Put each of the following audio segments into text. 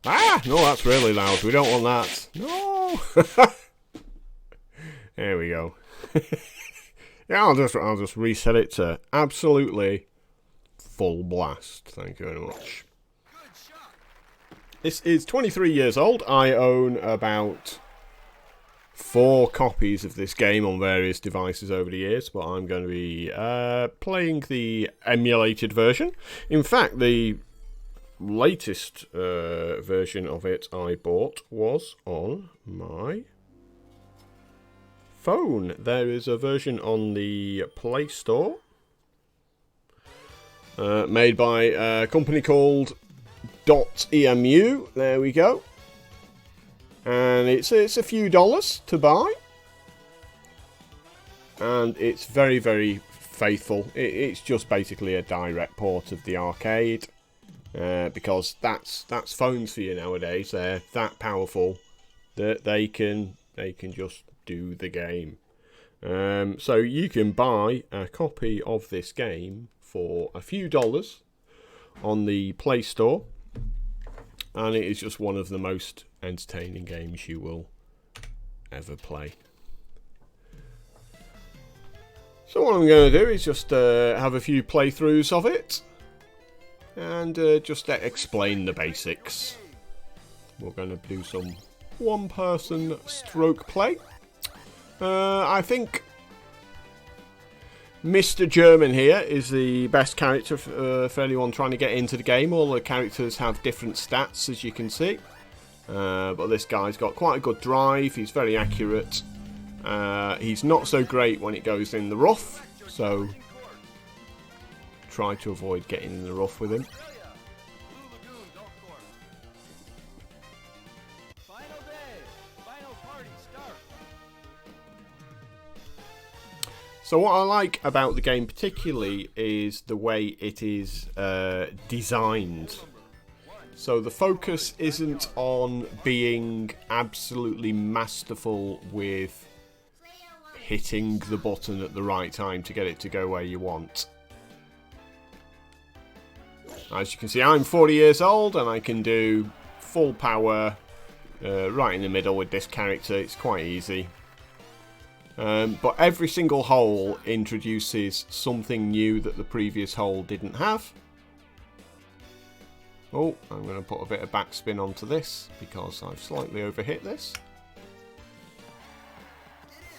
Ah, no, that's really loud. We don't want that. No. There we go. Yeah, I'll just reset it to absolutely full blast. Thank you very much. This is 23 years old. I own about 4 copies of this game on various devices over the years, but I'm going to be playing the emulated version. In fact, the latest version of it I bought was on my phone. There is a version on the Play Store made by a company called .emu. There we go. And it's a few dollars to buy. And it's very, very faithful. It's just basically a direct port of the arcade. Because that's phones for you nowadays. They're that powerful that they can just do the game. So you can buy a copy of this game for a few dollars on the Play Store, and it is just one of the most entertaining games you will ever play. So what I'm going to do is just have a few playthroughs of it. And just explain the basics. We're going to do some one-person stroke play. I think Mr. German here is the best character for anyone trying to get into the game. All the characters have different stats, as you can see. But this guy's got quite a good drive. He's very accurate. He's not so great when it goes in the rough. So try to avoid getting in the rough with him. So what I like about the game particularly is the way it is designed. So the focus isn't on being absolutely masterful with hitting the button at the right time to get it to go where you want. As you can see, I'm 40 years old and I can do full power right in the middle with this character. It's quite easy. But every single hole introduces something new that the previous hole didn't have. Oh, I'm going to put a bit of backspin onto this because I've slightly overhit this.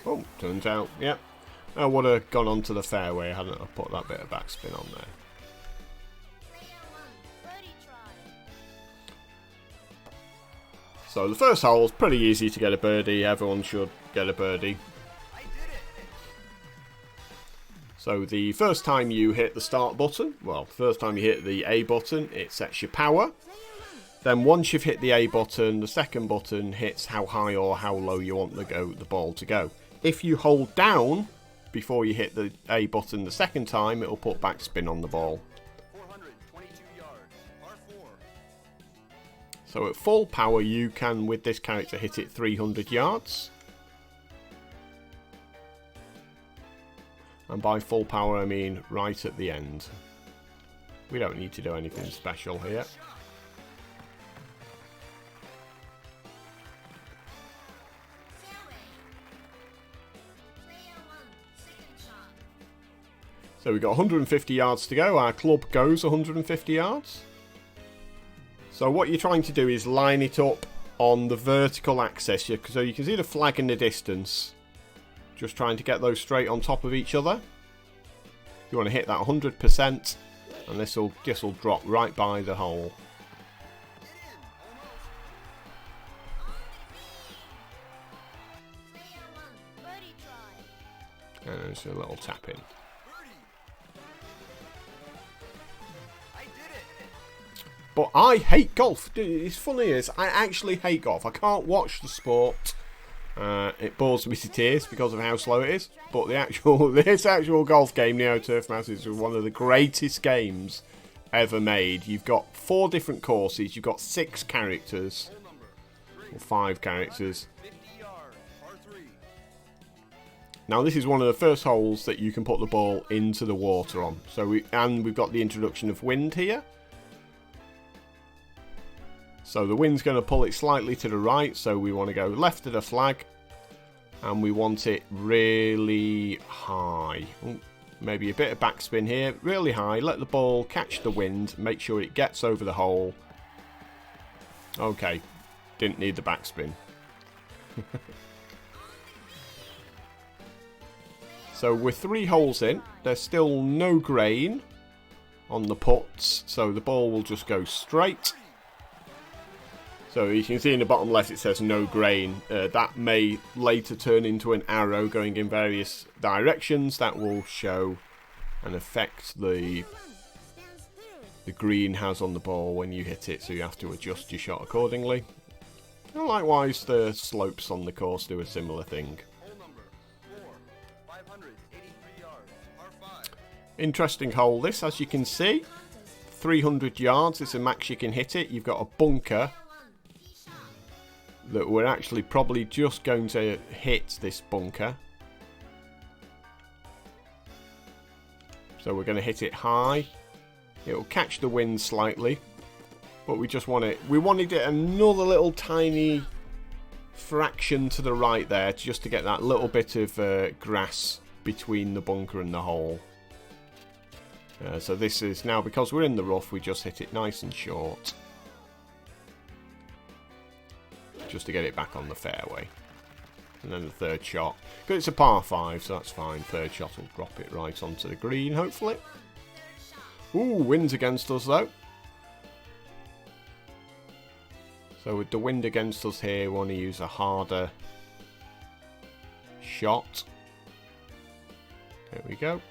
Oh, turns out, yep. I would have gone onto the fairway hadn't I put that bit of backspin on there. So the first hole is pretty easy to get a birdie. Everyone should get a birdie. So the first time you hit the start button, well, the first time you hit the A button, it sets your power. Then once you've hit the A button, the second button hits how high or how low you want the ball to go. If you hold down before you hit the A button the second time, it'll put backspin on the ball. So at full power, you can, with this character, hit it 300 yards. And by full power, I mean right at the end. We don't need to do anything special here. So we've got 150 yards to go. Our club goes 150 yards. So what you're trying to do is line it up on the vertical axis. So you can see the flag in the distance. Just trying to get those straight on top of each other. You want to hit that 100%, and this will drop right by the hole. And there's a little tap in. But I hate golf. It's funny is I actually hate golf. I can't watch the sport. It bores me to tears because of how slow it is. But this actual golf game, Neo Turf Masters, is one of the greatest games ever made. You've got 4 different courses. You've got 6 characters, or 5 characters. Now this is one of the first holes that you can put the ball into the water on. So we've got the introduction of wind here. So the wind's going to pull it slightly to the right, so we want to go left of the flag. And we want it really high. Ooh, maybe a bit of backspin here. Really high. Let the ball catch the wind. Make sure it gets over the hole. Okay. Didn't need the backspin. So with 3 holes in, there's still no grain on the putts. So the ball will just go straight. So you can see in the bottom left it says no grain. That may later turn into an arrow going in various directions. That will show and affect the green has on the ball when you hit it. So you have to adjust your shot accordingly. And likewise, the slopes on the course do a similar thing. Interesting hole this, as you can see. 300 yards is the max you can hit it. You've got a bunker that we're actually probably just going to hit this bunker. So we're going to hit it high. It will catch the wind slightly, but we just want it. We wanted it another little tiny fraction to the right there, just to get that little bit of grass between the bunker and the hole. So this is now, because we're in the rough, we just hit it nice and short, just to get it back on the fairway. And then the third shot, because it's a par 5, so that's fine. Third shot will drop it right onto the green, hopefully. Ooh, wind's against us though. So with the wind against us here, we want to use a harder shot. There we go.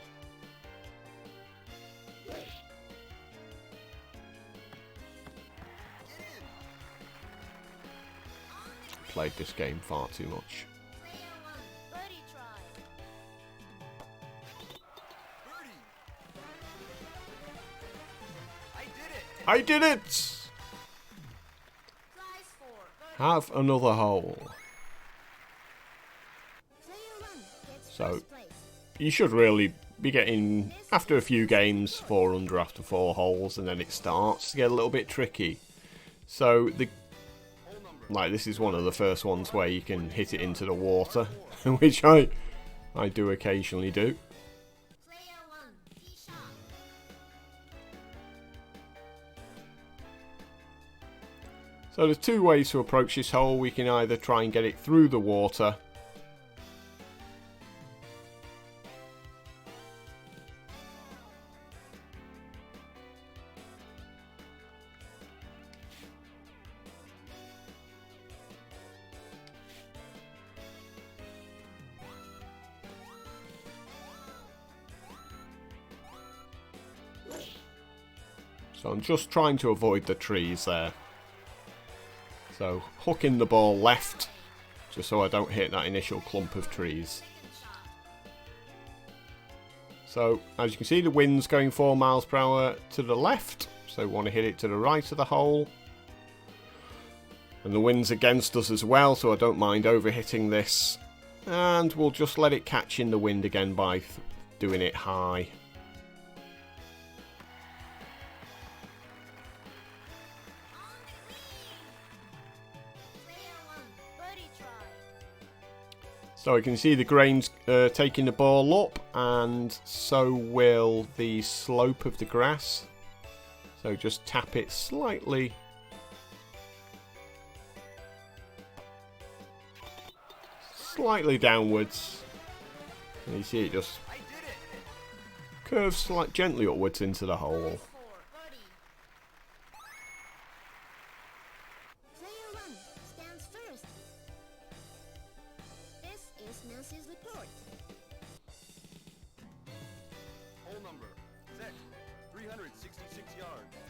Played this game far too much. I did it! Have another hole. So you should really be getting, after a few games, 4 under after 4 holes, and then it starts to get a little bit tricky. So this is one of the first ones where you can hit it into the water, which I do occasionally do. So there's 2 ways to approach this hole. We can either try and get it through the water, so I'm just trying to avoid the trees there. So hooking the ball left, just so I don't hit that initial clump of trees. So as you can see, the wind's going 4 miles per hour to the left, so we want to hit it to the right of the hole. And the wind's against us as well, so I don't mind overhitting this. And we'll just let it catch in the wind again by doing it high. So you can see the grains taking the ball up, and so will the slope of the grass. So just tap it slightly. Slightly downwards. And you see it just curves gently upwards into the hole.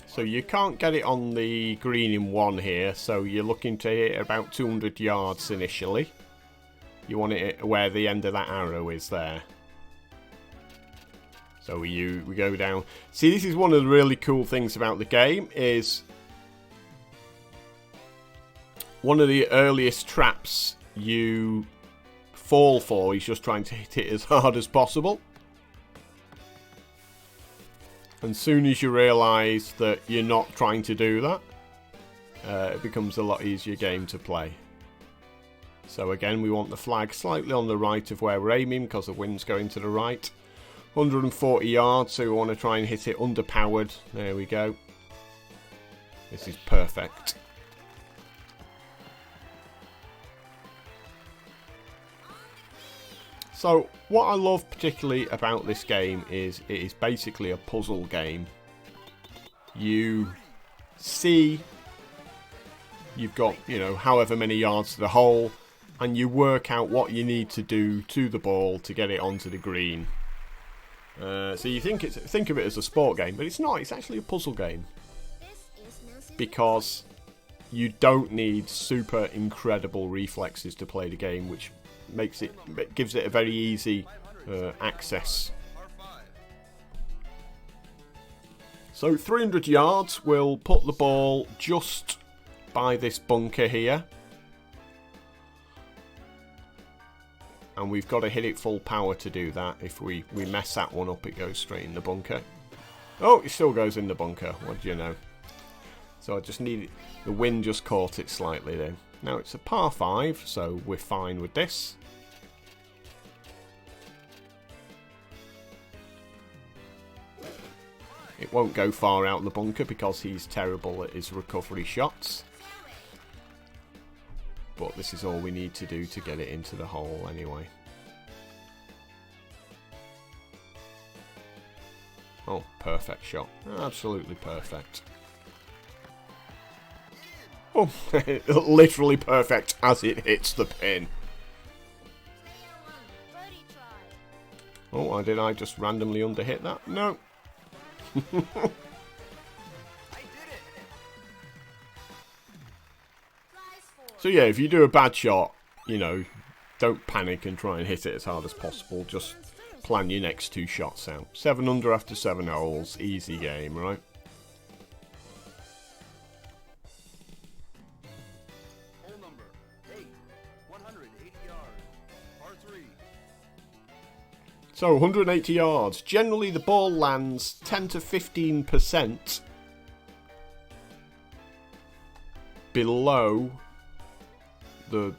So you can't get it on the green in 1 here, so you're looking to hit about 200 yards initially. You want it where the end of that arrow is there. So we go down. See, this is one of the really cool things about the game, is one of the earliest traps you fall for is just trying to hit it as hard as possible. And as soon as you realise that you're not trying to do that, it becomes a lot easier game to play. So again, we want the flag slightly on the right of where we're aiming because the wind's going to the right. 140 yards, so we want to try and hit it underpowered. There we go. This is perfect. So what I love particularly about this game is it is basically a puzzle game. You see you've got, you know, however many yards to the hole, and you work out what you need to do to the ball to get it onto the green. So you think of it as a sport game, but it's not. It's actually a puzzle game because you don't need super incredible reflexes to play the game, which gives it a very easy access. So 300 yards, we'll put the ball just by this bunker here. And we've got to hit it full power to do that. If we mess that one up, it goes straight in the bunker. Oh, it still goes in the bunker. What do you know? So I just need it. The wind just caught it slightly then. Now it's a par 5, so we're fine with this. It won't go far out of the bunker because he's terrible at his recovery shots. But this is all we need to do to get it into the hole anyway. Oh, perfect shot. Absolutely perfect. Oh, literally perfect as it hits the pin. Oh, did I just randomly underhit that? No. So yeah, if you do a bad shot, you know, don't panic and try and hit it as hard as possible. Just plan your next 2 shots out. 7 under after 7 holes. Easy game, right? Hole number 8, 180 yards, par 3. So 180 yards. Generally the ball lands 10 to 15% below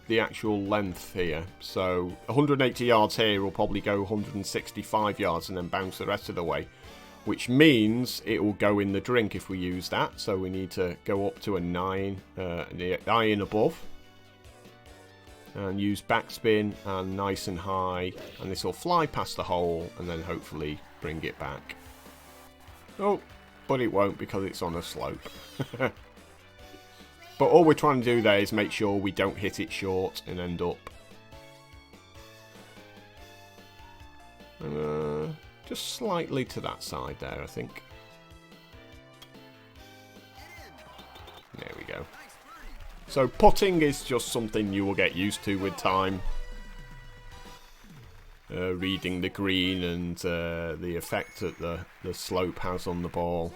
the actual length here. So 180 yards here will probably go 165 yards and then bounce the rest of the way, which means it will go in the drink if we use that. So we need to go up to a 9, the iron above, and use backspin and nice and high, and this will fly past the hole and then hopefully bring it back. Oh, but it won't because it's on a slope. But all we're trying to do there is make sure we don't hit it short and end up just slightly to that side there, I think. There we go. So putting is just something you will get used to with time. Reading the green and the effect that the slope has on the ball.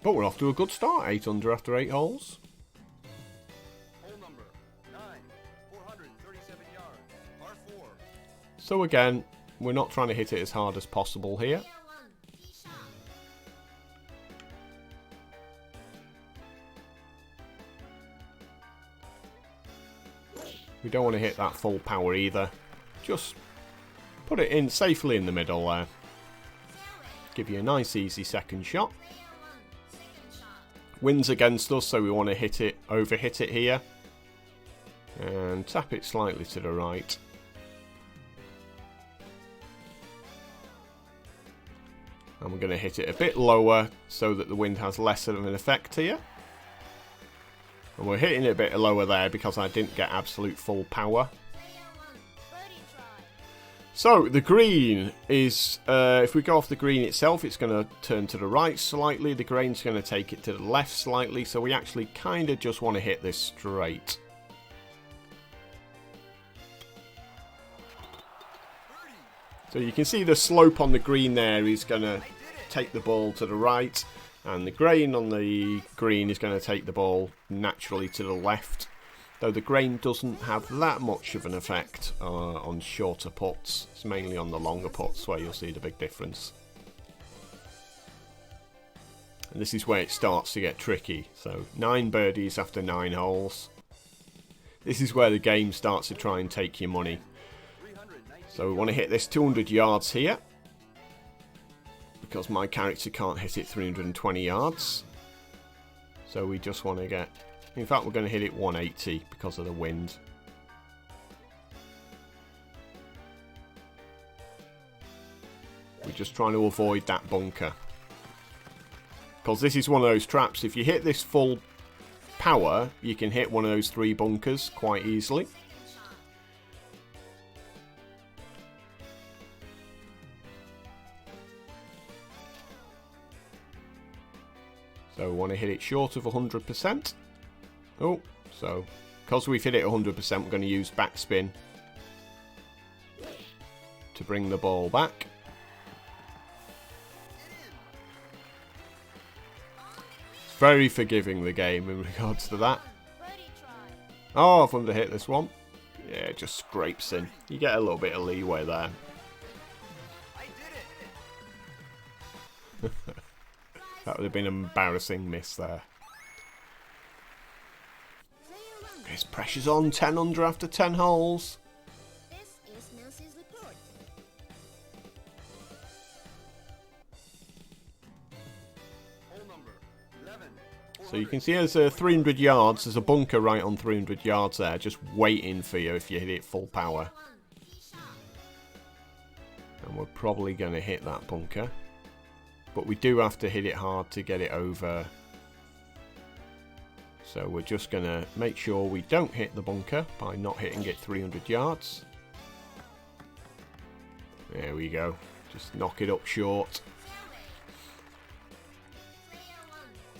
But we're off to a good start. 8 under after 8 holes. Hole number 9, 437 yards, par 4. So again, we're not trying to hit it as hard as possible here. We don't want to hit that full power either. Just put it in safely in the middle there. Give you a nice easy second shot. Wind's against us, so we want to hit it, overhit it here. And tap it slightly to the right. And we're going to hit it a bit lower so that the wind has less of an effect here. And we're hitting it a bit lower there because I didn't get absolute full power. So the green is, if we go off the green itself, it's going to turn to the right slightly. The grain's going to take it to the left slightly. So we actually kind of just want to hit this straight. So you can see the slope on the green there is going to take the ball to the right. And the grain on the green is going to take the ball naturally to the left. Though the grain doesn't have that much of an effect on shorter putts. It's mainly on the longer putts where you'll see the big difference. And this is where it starts to get tricky. So 9 birdies after 9 holes. This is where the game starts to try and take your money. So we want to hit this 200 yards here. Because my character can't hit it 320 yards. So we just want to get... In fact, we're going to hit it 180 because of the wind. We're just trying to avoid that bunker. Because this is one of those traps. If you hit this full power, you can hit one of those 3 bunkers quite easily. So we want to hit it short of 100%. Oh, so because we've hit it 100%, we're going to use backspin to bring the ball back. It's very forgiving, the game, in regards to that. Oh, I've under-hit this one. Yeah, it just scrapes in. You get a little bit of leeway there. That would have been an embarrassing miss there. His pressure's on. 10 under after 10 holes. This is Nancy's report. Hole number 11. So you can see there's 300 yards. There's a bunker right on 300 yards there, just waiting for you if you hit it full power. And we're probably going to hit that bunker. But we do have to hit it hard to get it over. So we're just going to make sure we don't hit the bunker by not hitting it 300 yards. There we go. Just knock it up short.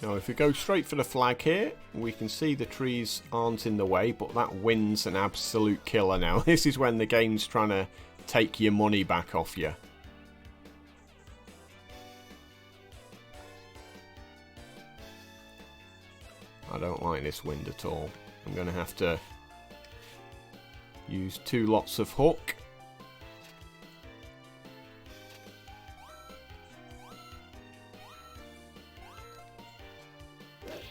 Now if we go straight for the flag here, we can see the trees aren't in the way, but that wind's an absolute killer now. This is when the game's trying to take your money back off you. I don't like this wind at all. I'm going to have to use 2 lots of hook.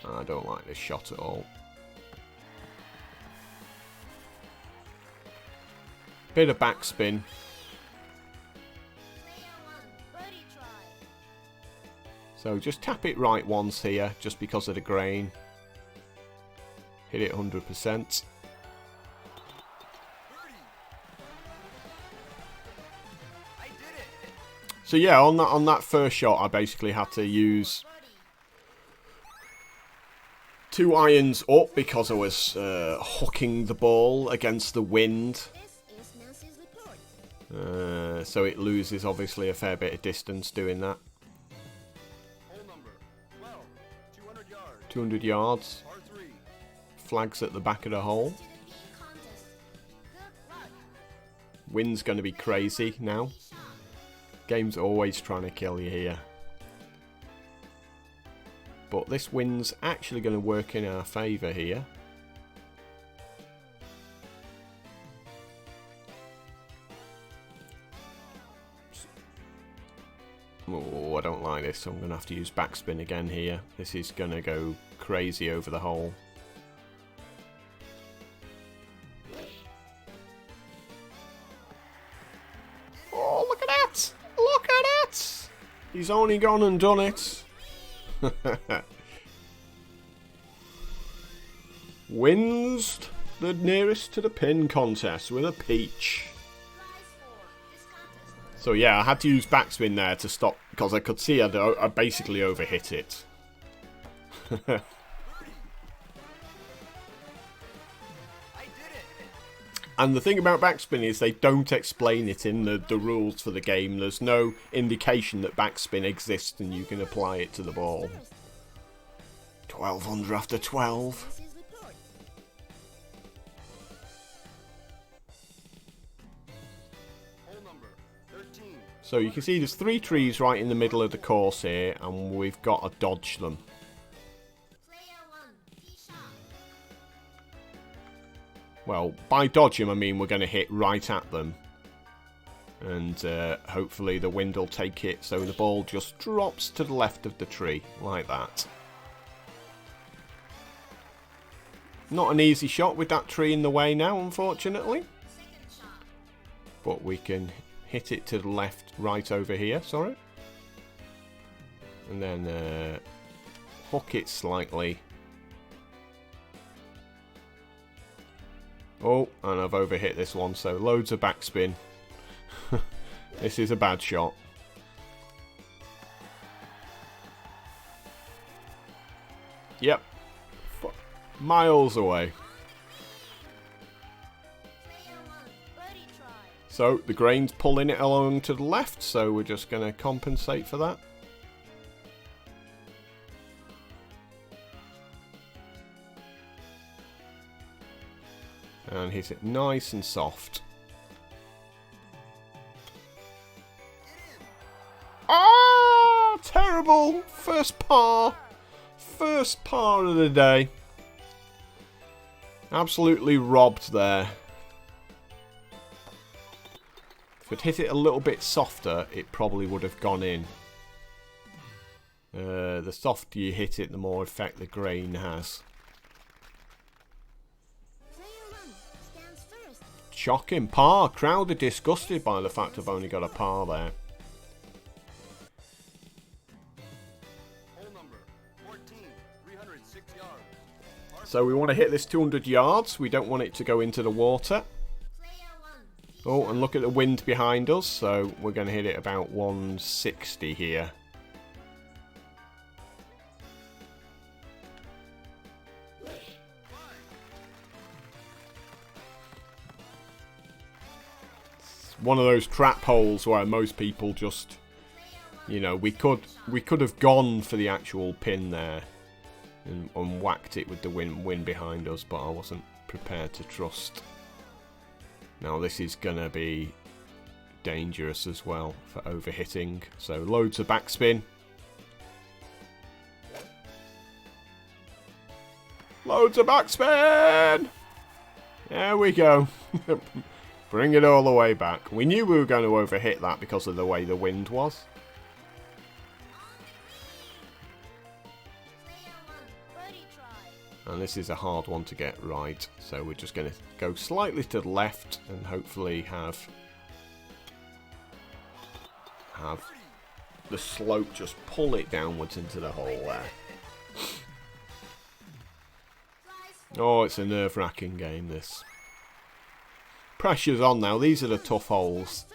I don't like this shot at all. Bit of backspin. So just tap it right once here, just because of the grain. Hit it 100%. So yeah, on that first shot, I basically had to use 2 irons up because I was hooking the ball against the wind. So it loses obviously a fair bit of distance doing that. 200 yards. Flags at the back of the hole. Wind's going to be crazy now. Game's always trying to kill you here. But this wind's actually going to work in our favour here. Oh, I don't like this, so I'm going to have to use backspin again here. This is going to go crazy over the hole. Oh, look at that! Look at that! He's only gone and done it. Wins the nearest to the pin contest with a peach. So yeah, I had to use backspin there to stop, because I could see I basically overhit it. And the thing about backspin is they don't explain it in the rules for the game. There's no indication that backspin exists and you can apply it to the ball. 12 under after 12. So you can see there's 3 trees right in the middle of the course here, and we've got to dodge them. Well, by dodge them, I mean we're going to hit right at them. And hopefully the wind will take it so the ball just drops to the left of the tree, like that. Not an easy shot with that tree in the way now, unfortunately. But we can hit it to the left, right over here, sorry. And then hook it slightly. Oh, and I've overhit this one, so loads of backspin. This is a bad shot. Yep. Miles away. So the grain's pulling it along to the left, so we're just going to compensate for that. And hit it nice and soft. Ah, terrible! First par of the day. Absolutely robbed there. If I'd hit it a little bit softer, it probably would have gone in. The softer you hit it, the more effect the grain has. Shocking par. Crowd are disgusted by the fact I've only got a par there. Hole number 14, 306 yards. So we want to hit this 200 yards. We don't want it to go into the water. Oh, and look at the wind behind us. So we're going to hit it about 160 here. One of those trap holes where most people just, you know, we could have gone for the actual pin there and whacked it with the wind behind us, but I wasn't prepared to trust. Now this is gonna be dangerous as well for overhitting, so loads of backspin. Loads of backspin! There we go. Bring it all the way back. We knew we were going to overhit that because of the way the wind was. And this is a hard one to get right. So we're just going to go slightly to the left and hopefully have the slope just pull it downwards into the hole there. Oh, it's a nerve-wracking game, this. Pressure's on now. These are the tough holes.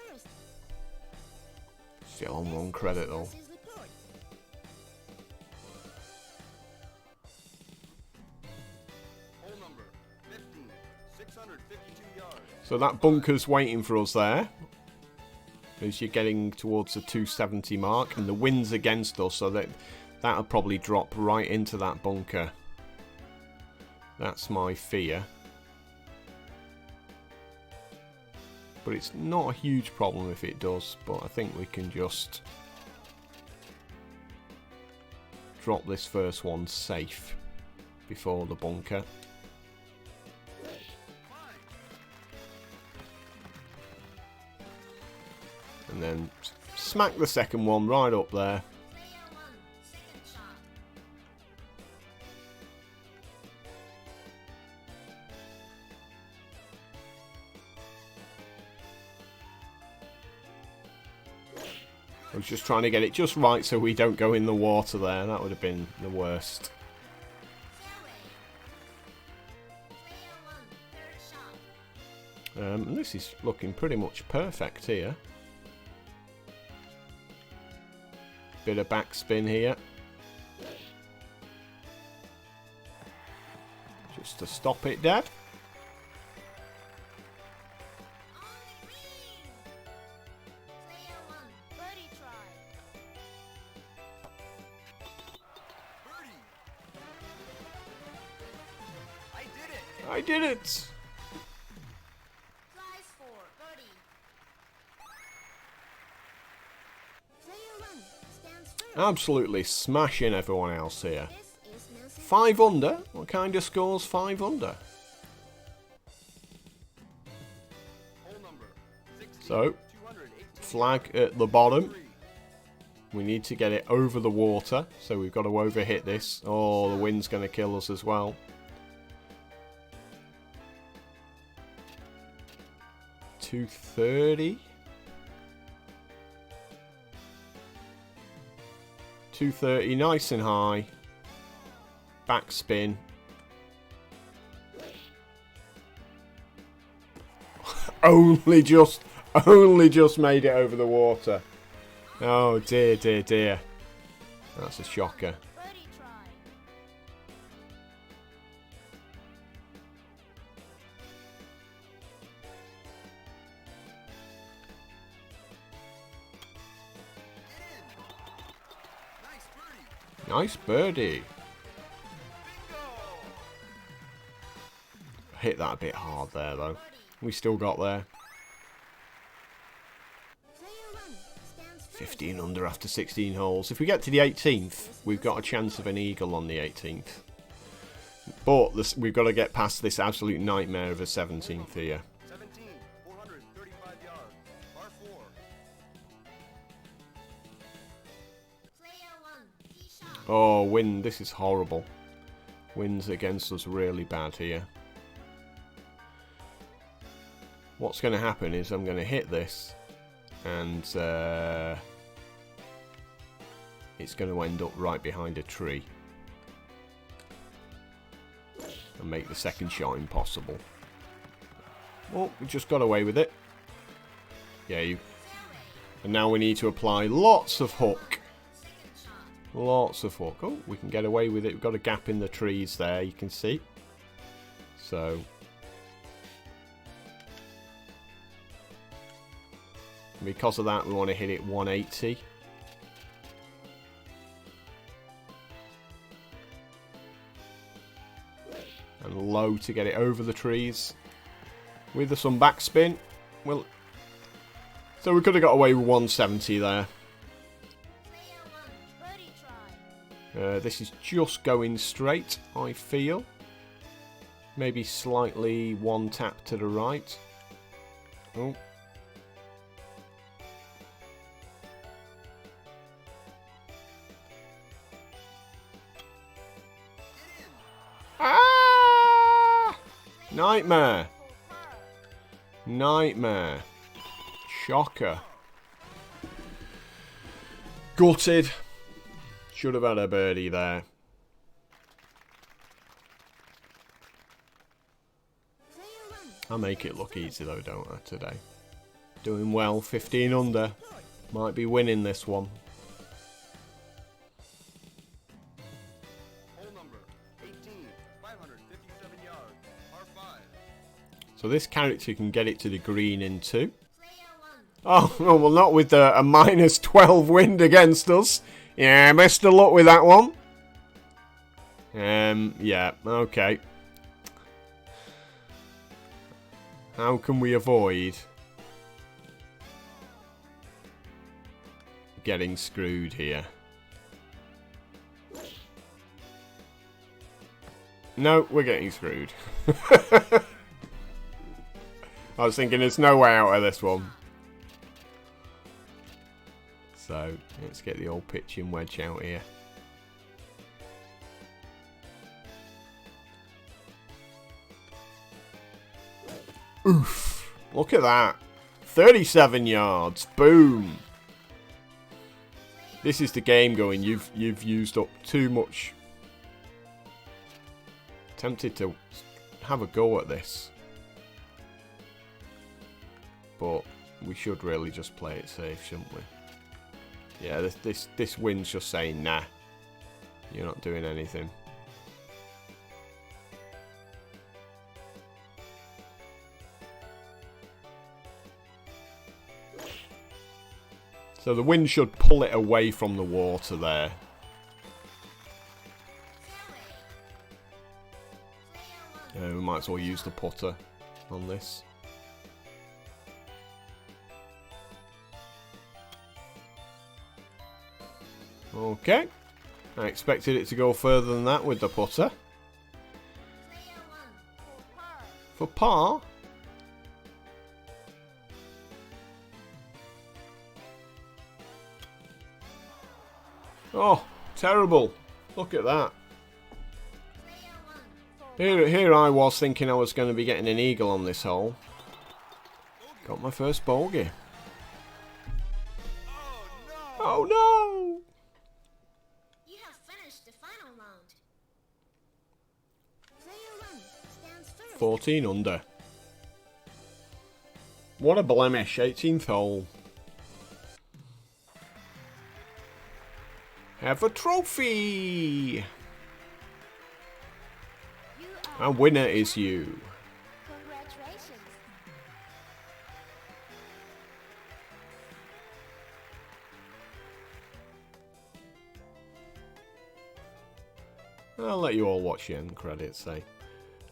Still on one credit though. Hole number 15, 652 yards. So that bunker's waiting for us there. As you're getting towards the 270 mark, and the wind's against us, so that'll probably drop right into that bunker. That's my fear. But it's not a huge problem if it does, but I think we can just drop this first one safe before the bunker. And then smack the second one right up there. I was just trying to get it just right so we don't go in the water there. That would have been the worst. This is looking pretty much perfect here. Bit of backspin here. Just to stop it dead. I did it! Absolutely smashing everyone else here. 5 under? What kind of scores 5 under? So, flag at the bottom. We need to get it over the water, so we've got to overhit this. Oh, the wind's going to kill us as well. $230. 230, nice and high. Backspin. only just made it over the water. Oh dear, dear, dear. That's a shocker. Birdie try. Nice birdie. Nice birdie. Hit that a bit hard there though. We still got there. Player 1 stands first. 15 under after 16 holes. If we get to the 18th, we've got a chance of an eagle on the 18th. But we've got to get past this absolute nightmare of a 17th here. 17, 435 yards. Par 4. Player 1 tee shot. Oh, wind. This is horrible. Wind's against us really bad here. What's going to happen is I'm going to hit this. And it's going to end up right behind a tree. And make the second shot impossible. Well, we just got away with it. Yeah, and now we need to apply lots of hook. Second shot. Lots of hook. Oh, we can get away with it. We've got a gap in the trees there, you can see. So... because of that, we want to hit it 180. And low to get it over the trees. With some backspin. Well, so we could have got away with 170 there. Player 1 birdie try. This is just going straight, I feel. Maybe slightly one tap to the right. Oh. Ah! Nightmare. For par. Nightmare. Shocker. Gutted. Should have had a birdie there. Player 1 I make it look easy though, don't I, today? Doing well, 15 under. Might be winning this one. Hole number 18, 557 yards. Par 5. So this character can get it to the green in 2. Player 1 Oh, well, not with a minus 12 wind against us. Yeah, best of luck with that one. Yeah, okay. How can we avoid getting screwed here? No, we're getting screwed. I was thinking there's no way out of this one. So, let's get the old pitching wedge out here. Oof. Look at that. 37 yards. Boom. This is the game going. You've used up too much. Tempted to have a go at this. But we should really just play it safe, shouldn't we? Yeah, this wind's just saying, nah, you're not doing anything. So the wind should pull it away from the water there. Player 1 We might as well use the putter on this. Okay. I expected it to go further than that with the putter. Player 1 for par. For par. Oh, terrible. Look at that. Player 1. Here I was thinking I was going to be getting an eagle on this hole. Got my first bogey. Oh no! You have finished the final round. Player 1 stands first. 14 under. What a blemish. 18th hole. Have a trophy! You are. And winner is you. Congratulations. I'll let you all watch the end credits, say.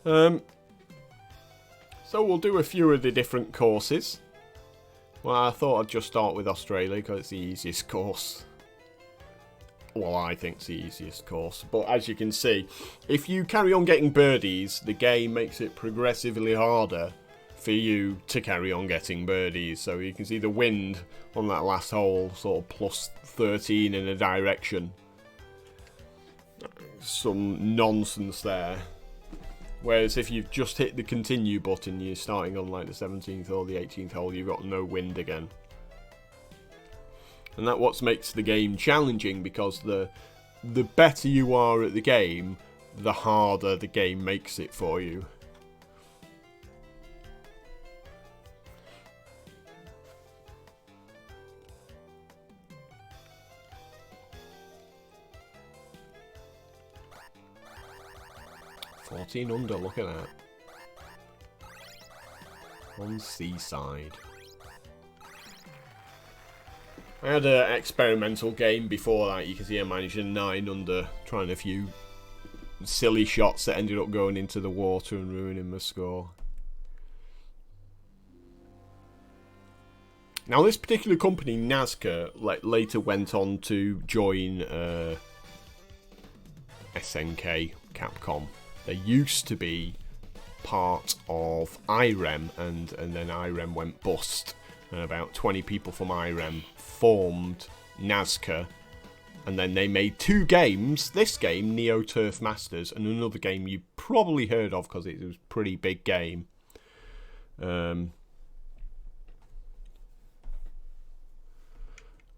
So we'll do a few of the different courses. Well, I thought I'd just start with Australia because it's the easiest course. Well, I think it's the easiest course. But as you can see, if you carry on getting birdies, the game makes it progressively harder for you to carry on getting birdies. So you can see the wind on that last hole, sort of plus 13 in a direction. Some nonsense there. Whereas if you've just hit the continue button, you're starting on like the 17th or the 18th hole, you've got no wind again. And that's what makes the game challenging, because the better you are at the game, the harder the game makes it for you. $14 under, look at that. On Seaside. I had an experimental game before that. You can see I managed a 9 under, trying a few silly shots that ended up going into the water and ruining my score. Now this particular company, Nazca, later went on to join SNK, Capcom. They used to be part of IREM, and then IREM went bust. And about 20 people from IREM formed Nazca, and then they made 2 games. This game, Neo Turf Masters, and another game you probably heard of because it was a pretty big game. And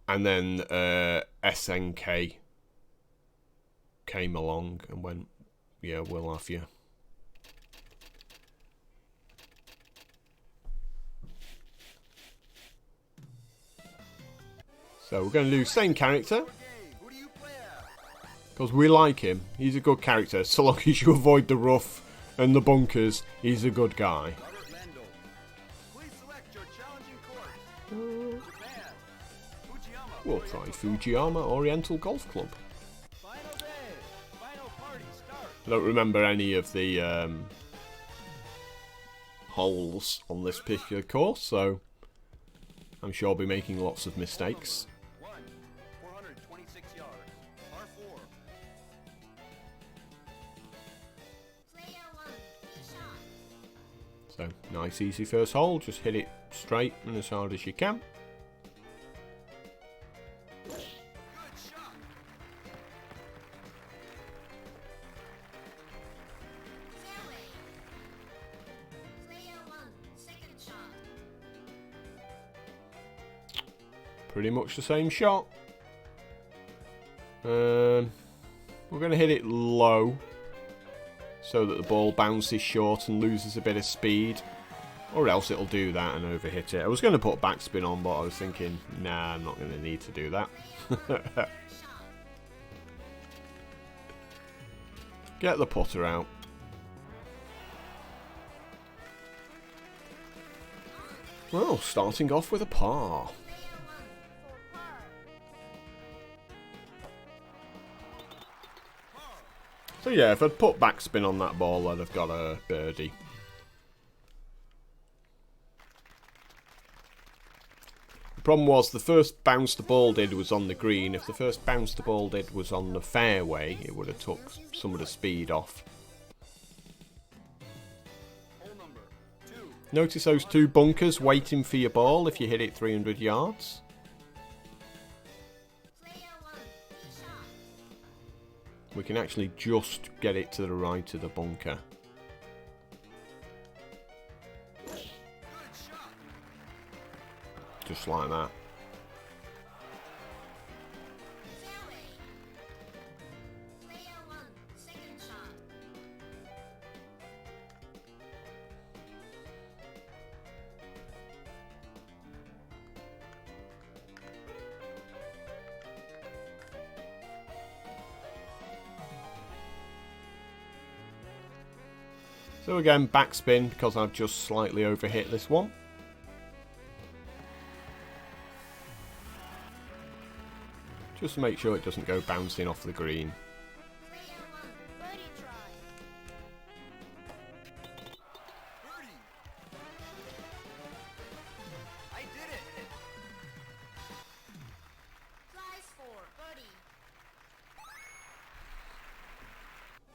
then SNK came along and went, yeah, we'll have you. So we're going to do same character, Okay, who do you play as? because we like him. He's a good character. So long as you avoid the rough and the bunkers, he's a good guy. Robert Mando. Please select your challenging course. Japan. Fujiyama. We'll Oriental try Golf- Fujiyama Oriental Golf Club. Final day. Final party start. I don't remember any of the holes on this particular course, so I'm sure I'll be making lots of mistakes. 1, 426 yards. Par 4. Player 1. Shot. So, nice easy first hole, just hit it straight and as hard as you can. Good shot. Fairway. Player 1. Second shot. Pretty much the same shot. We're going to hit it low so that the ball bounces short and loses a bit of speed. Or else it'll do that and overhit it. I was going to put backspin on, but I was thinking, nah, I'm not going to need to do that. Shot. Get the putter out. Well, starting off with a par. Player 1. For par. So yeah, if I'd put backspin on that ball, I'd have got a birdie. The problem was the first bounce the ball did was on the green. If the first bounce the ball did was on the fairway, it would have took some of the speed off. Hole number 2. Notice those 2 bunkers waiting for your ball if you hit it 300 yards. Player 1. Shot. we can actually just get it to the right of the bunker. Good shot. Just like that. Fairway. Player 1, second shot. So again, backspin because I've just slightly overhit this one. Just to make sure it doesn't go bouncing off the green. Player 1, birdie try. Birdie. I did it. Flies 4, birdie.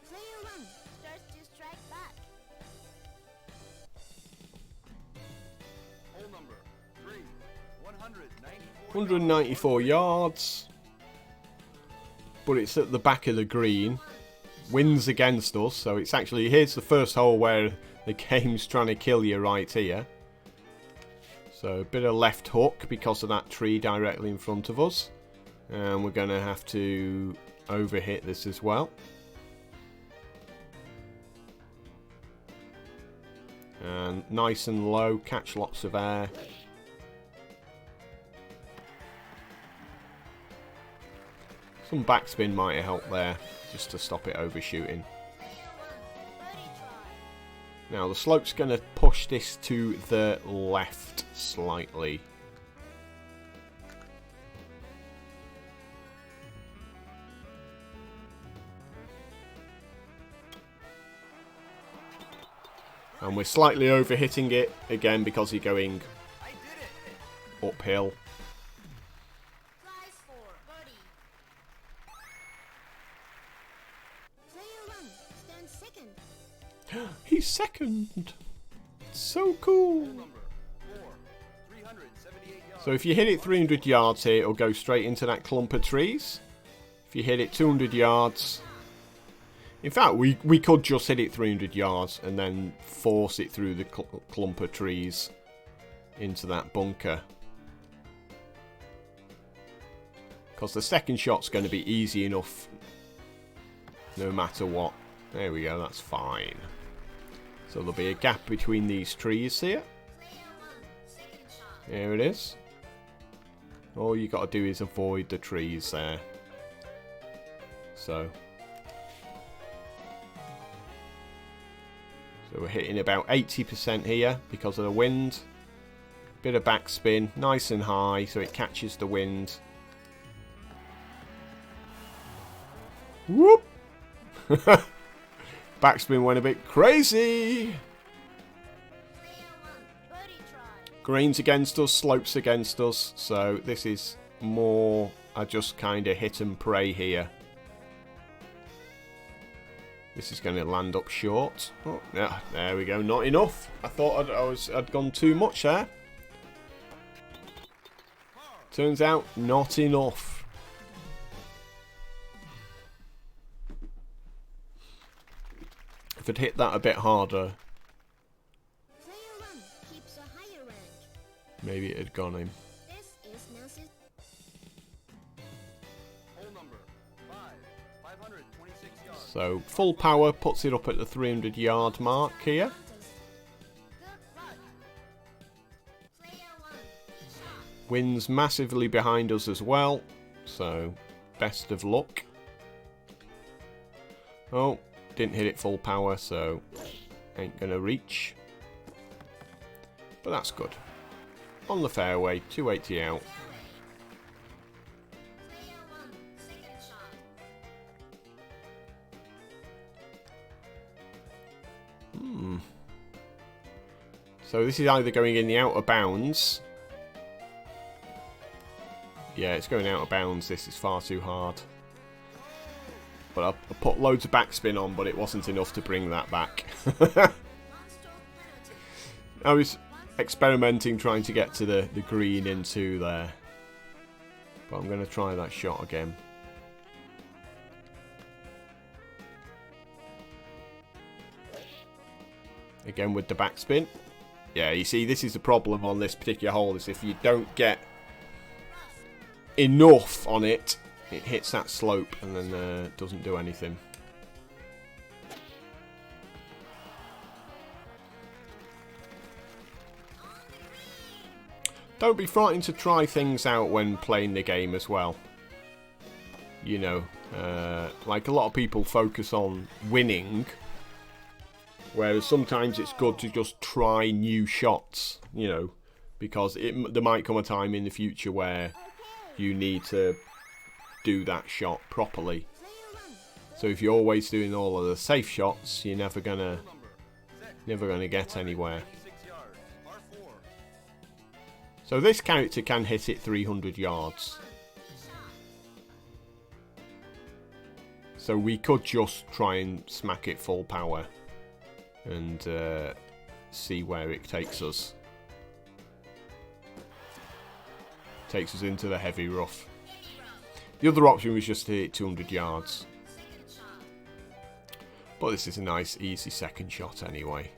Player 1 starts to strike back. Hole number 3. 194. 194 yards. But it's at the back of the green. Wind's against us, so it's actually, here's the first hole where the game's trying to kill you right here. So a bit of left hook because of that tree directly in front of us. And we're going to have to overhit this as well. And nice and low, catch lots of air. Some backspin might have helped there, just to stop it overshooting. Player 1, birdie try. Now the slope's going to push this to the left slightly. And we're slightly overhitting it again because you're going I did it. uphill. Flies 4, birdie. Player 1 stands second. He's second. So cool. Hole number 4. 378 yards. So if you hit it 300 yards here, it'll go straight into that clump of trees. If you hit it 200 yards... In fact, we could just hit it 300 yards and then force it through the clump of trees into that bunker. Because the second shot's going to be easy enough no matter what. There we go, that's fine. So there'll be a gap between these trees here. Player 1, second shot. Here it is. All you got to do is avoid the trees there. So we're hitting about 80% here because of the wind. Bit of backspin, nice and high so it catches the wind. Whoop! Backspin went a bit crazy. Player 1, birdie try. Green's against us, slopes against us, so this is more I just kind of hit and pray here. This is going to land up short. Oh, yeah, there we go. Not enough. I thought I'd gone too much there. Turns out, not enough. If I'd hit that a bit harder, Player 1 keeps a higher rank. maybe it had gone in. This is Nelson's Hole number 5. 526 yards. So full power puts it up at the 300 yard mark here. contest. Good luck. Player 1, shot. Wind's massively behind us as well, so best of luck. Oh, didn't hit it full power, so ain't gonna reach. But that's good. On the fairway, 280 out. Player 1, second shot. So this is either going in the outer bounds. Yeah, it's going out of bounds. This is far too hard. But I put loads of backspin on, but it wasn't enough to bring that back. 1 stroke penalty. I was experimenting trying to get to the green into there. But I'm going to try that shot again. Again with the backspin. Yeah, you see, this is the problem on this particular hole, is if you don't get enough on it, it hits that slope and then doesn't do anything. Don't be frightened to try things out when playing the game as well. You know, like a lot of people focus on winning, whereas sometimes it's good to just try new shots, you know, because there might come a time in the future where you need to do that shot properly. So if you're always doing all of the safe shots, you're never gonna get anywhere. So this character can hit it 300 yards. So we could just try and smack it full power and see where it takes us. Takes us into the heavy rough. The other option was just to hit 200 yards. But this is a nice easy second shot anyway.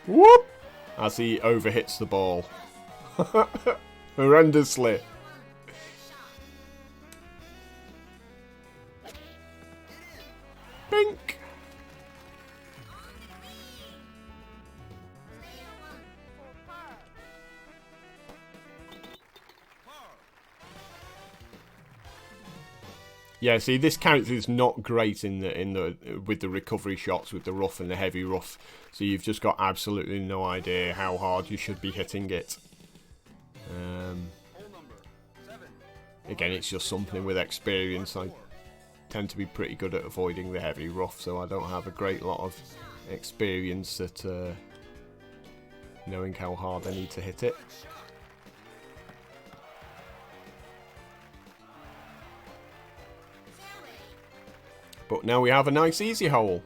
Whoop! As he overhits the ball. Horrendously. Bink! Yeah, see, this character is not great in the with the recovery shots with the rough and the heavy rough. So you've just got absolutely no idea how hard you should be hitting it. Again, it's just something with experience. I tend to be pretty good at avoiding the heavy rough, so I don't have a great lot of experience at knowing how hard I need to hit it. But now we have a nice easy hole.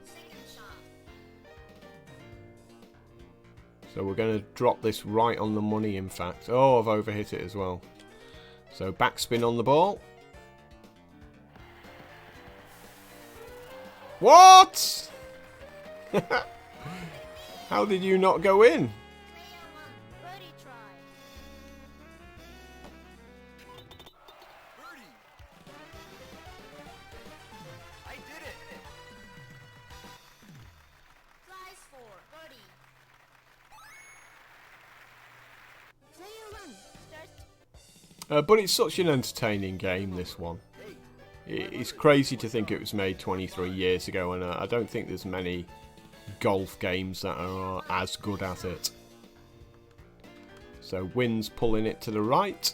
So we're going to drop this right on the money, in fact. Oh, I've overhit it as well. So backspin on the ball. What? How did you not go in? Birdie try. Birdie! I did it! Flies 4. Birdie. Player 1. Start. But it's such an entertaining game, this one. It's crazy to think it was made 23 years ago, and I don't think there's many golf games that are as good at it. So wind's pulling it to the right.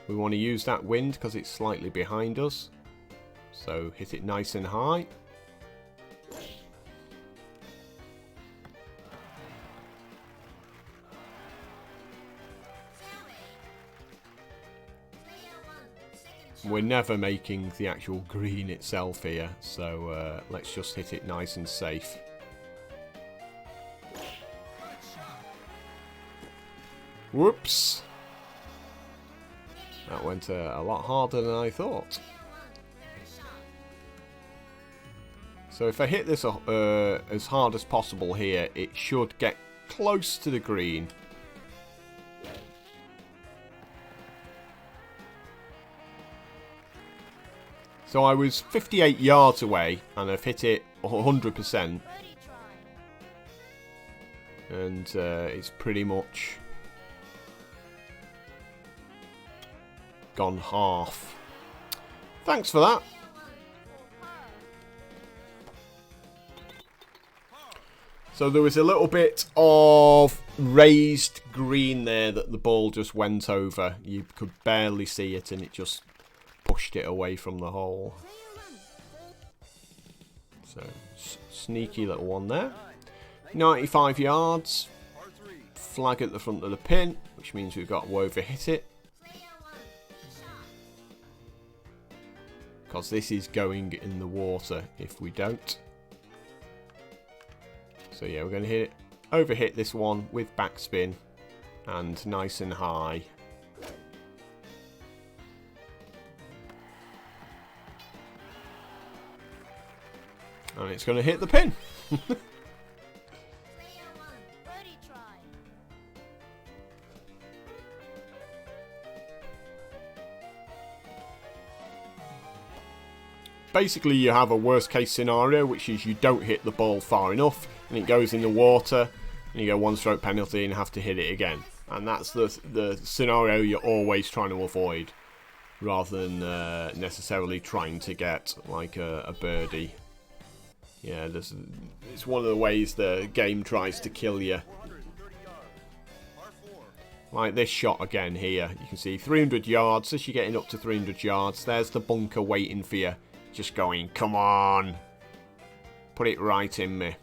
We want to use that wind because it's slightly behind us. So hit it nice and high. We're never making the actual green itself here, so let's just hit it nice and safe. Whoops! That went a lot harder than I thought. So if I hit this as hard as possible here, it should get close to the green. So I was 58 yards away, and I've hit it 100%, and it's pretty much gone half. Thanks for that. So there was a little bit of raised green there that the ball just went over. You could barely see it, and it just pushed it away from the hole. So sneaky little one there. 95 yards. Flag at the front of the pin, which means we've got to overhit it. Because this is going in the water if we don't. So yeah, we're going to overhit this one with backspin and nice and high. And it's going to hit the pin. Player 1, birdie try. Basically, you have a worst case scenario, which is you don't hit the ball far enough and it goes in the water and you get 1 stroke penalty and have to hit it again. And that's the scenario you're always trying to avoid, rather than necessarily trying to get like a birdie. Yeah, it's one of the ways the game tries to kill you. 430 yards. Par 4. Like this shot again here. You can see 300 yards. As you're getting up to 300 yards, there's the bunker waiting for you. Just going, come on. Put it right in me.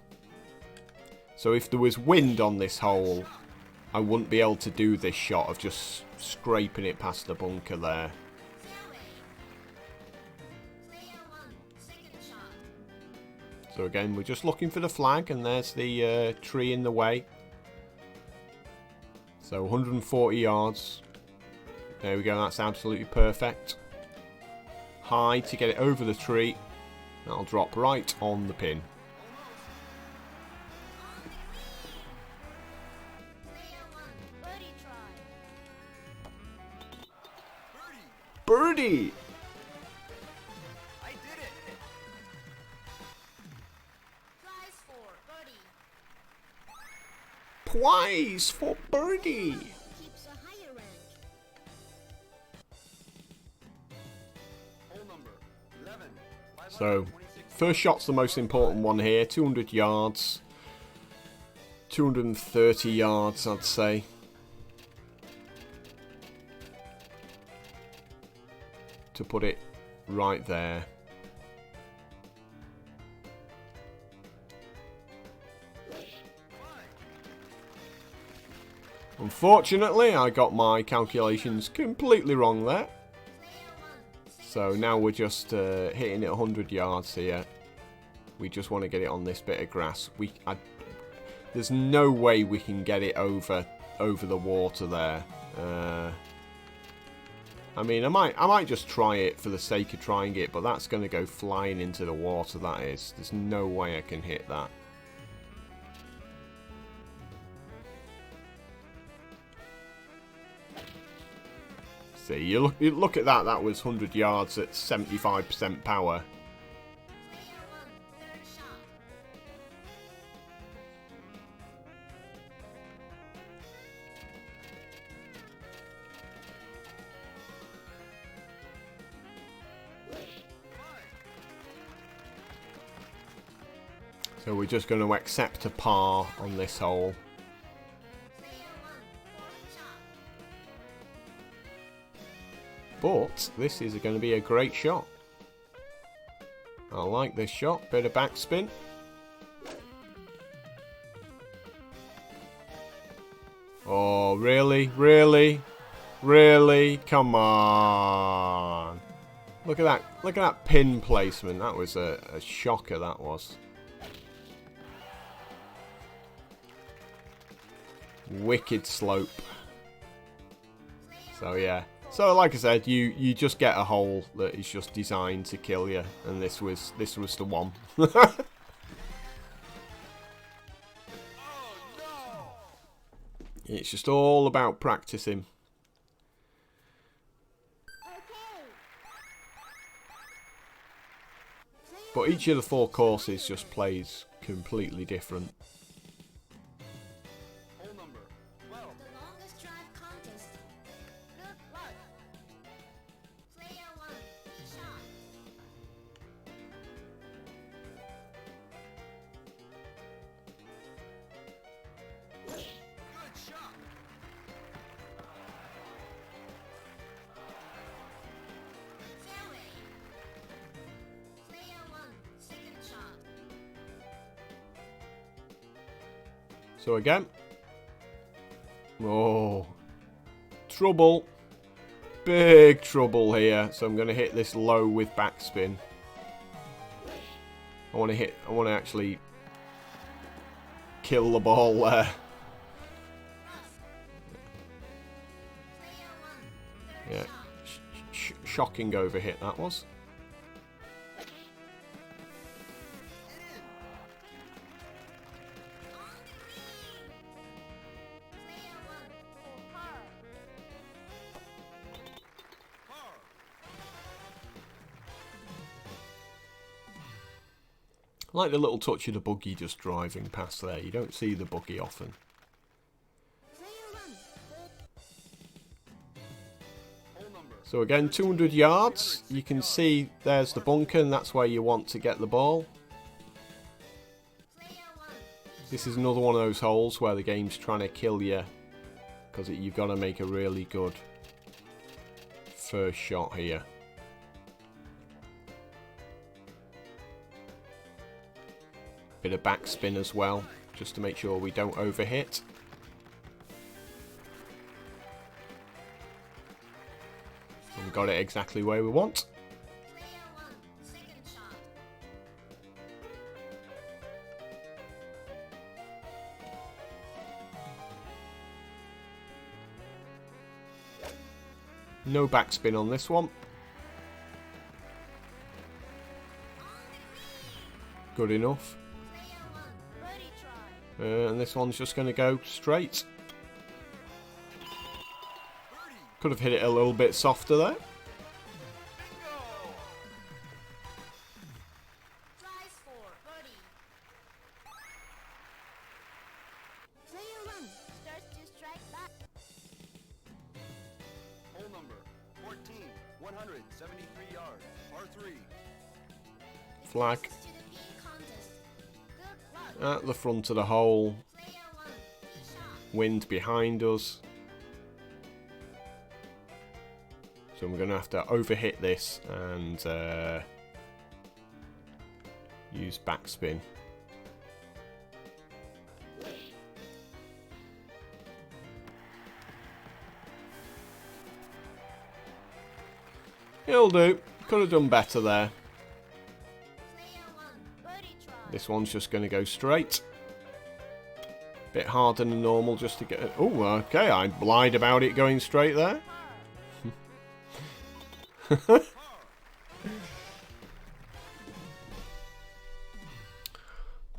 So if there was wind on this hole, I wouldn't be able to do this shot of just scraping it past the bunker there. Player 1, second shot. So again, we're just looking for the flag, and there's the tree in the way. So 140 yards. There we go, that's absolutely perfect. High to get it over the tree. That'll drop right on the pin. Player 1, birdie try. Birdie. Birdie! I did it. Prize for birdie. Twice for birdie! Keeps a higher rank. Hole number 11. So, 526 first shot's the most important one here. 200 yards. 230 yards, I'd say. To put it right there. Unfortunately, I got my calculations completely wrong there. So now we're just hitting it 100 yards here. We just want to get it on this bit of grass. There's no way we can get it over the water there. I mean, I might just try it for the sake of trying it, but that's going to go flying into the water, that is. There's no way I can hit that. See, you look at that, that was 100 yards at 75% power. Player 1, third shot. So we're just going to accept a par on this hole. Player 1, fourth shot. But this is going to be a great shot. I like this shot. Bit of backspin. Oh, really? Really? Really? Come on. Look at that. Look at that pin placement. That was a shocker, that was. Wicked slope. So yeah. So like I said, you just get a hole that is just designed to kill you, and this was the one. Oh no! It's just all about practicing. But each of the 4 courses just plays completely different. Hole number 12. The longest drive contest. Look left. Player 1, shot. Good shot. Fairway. Player 1, second shot. So again. Oh. Trouble. Big trouble here. So I'm going to hit this low with backspin. I want to actually kill the ball there. Player 1, third Yeah. shot. Shocking overhit that was. It I like the little touch of the buggy just driving past there. You don't see the buggy often. So again, 200 yards. You can see there's the bunker, and that's where you want to get the ball. This is another one of those holes where the game's trying to kill you, because you've got to make a really good first shot here. Bit of backspin as well, just to make sure we don't overhit. And got it exactly where we want. No backspin on this one. Good enough. And this one's just going to go straight. Could have hit it a little bit softer there. Hole number 14, 173 yards, par 3. Flag at the front of the hole. Wind behind us. So we're going to have to overhit this and use backspin. It'll do. Could have done better there. This one's just going to go straight. Bit harder than normal just to get it. Oh, okay. I lied about it going straight there.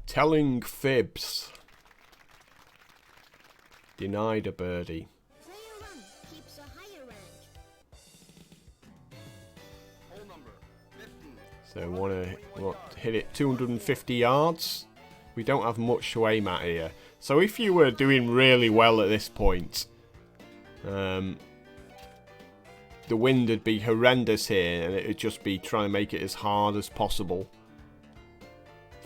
Telling fibs. Denied a birdie. So we want to hit it 250 yards. We don't have much to aim at here. So if you were doing really well at this point, the wind would be horrendous here, and it would just be trying to make it as hard as possible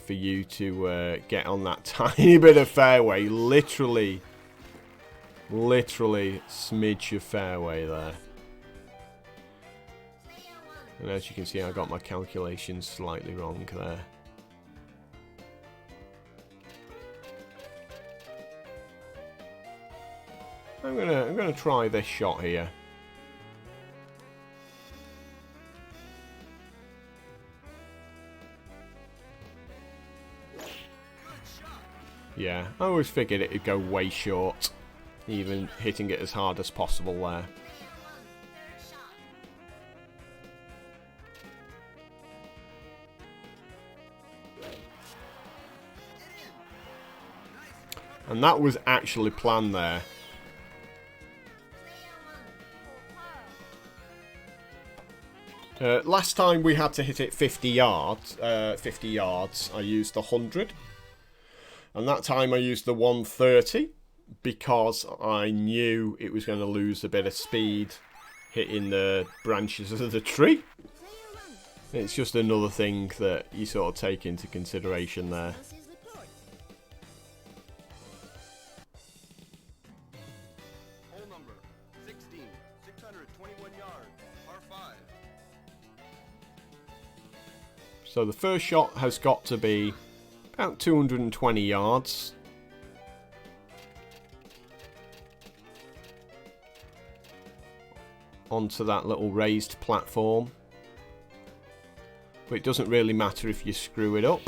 for you to get on that tiny bit of fairway. Literally smidge of fairway there. And as you can see, I got my calculations slightly wrong there. I'm gonna try this shot here. Yeah, I always figured it'd go way short, even hitting it as hard as possible there. And that was actually planned there. Last time we had to hit it 50 yards. I used the 100. And that time I used the 130 because I knew it was going to lose a bit of speed hitting the branches of the tree. It's just another thing that you sort of take into consideration there. Hole number 16, 621 yards, par 5. So the first shot has got to be about 220 yards. Onto that little raised platform. But it doesn't really matter if you screw it up.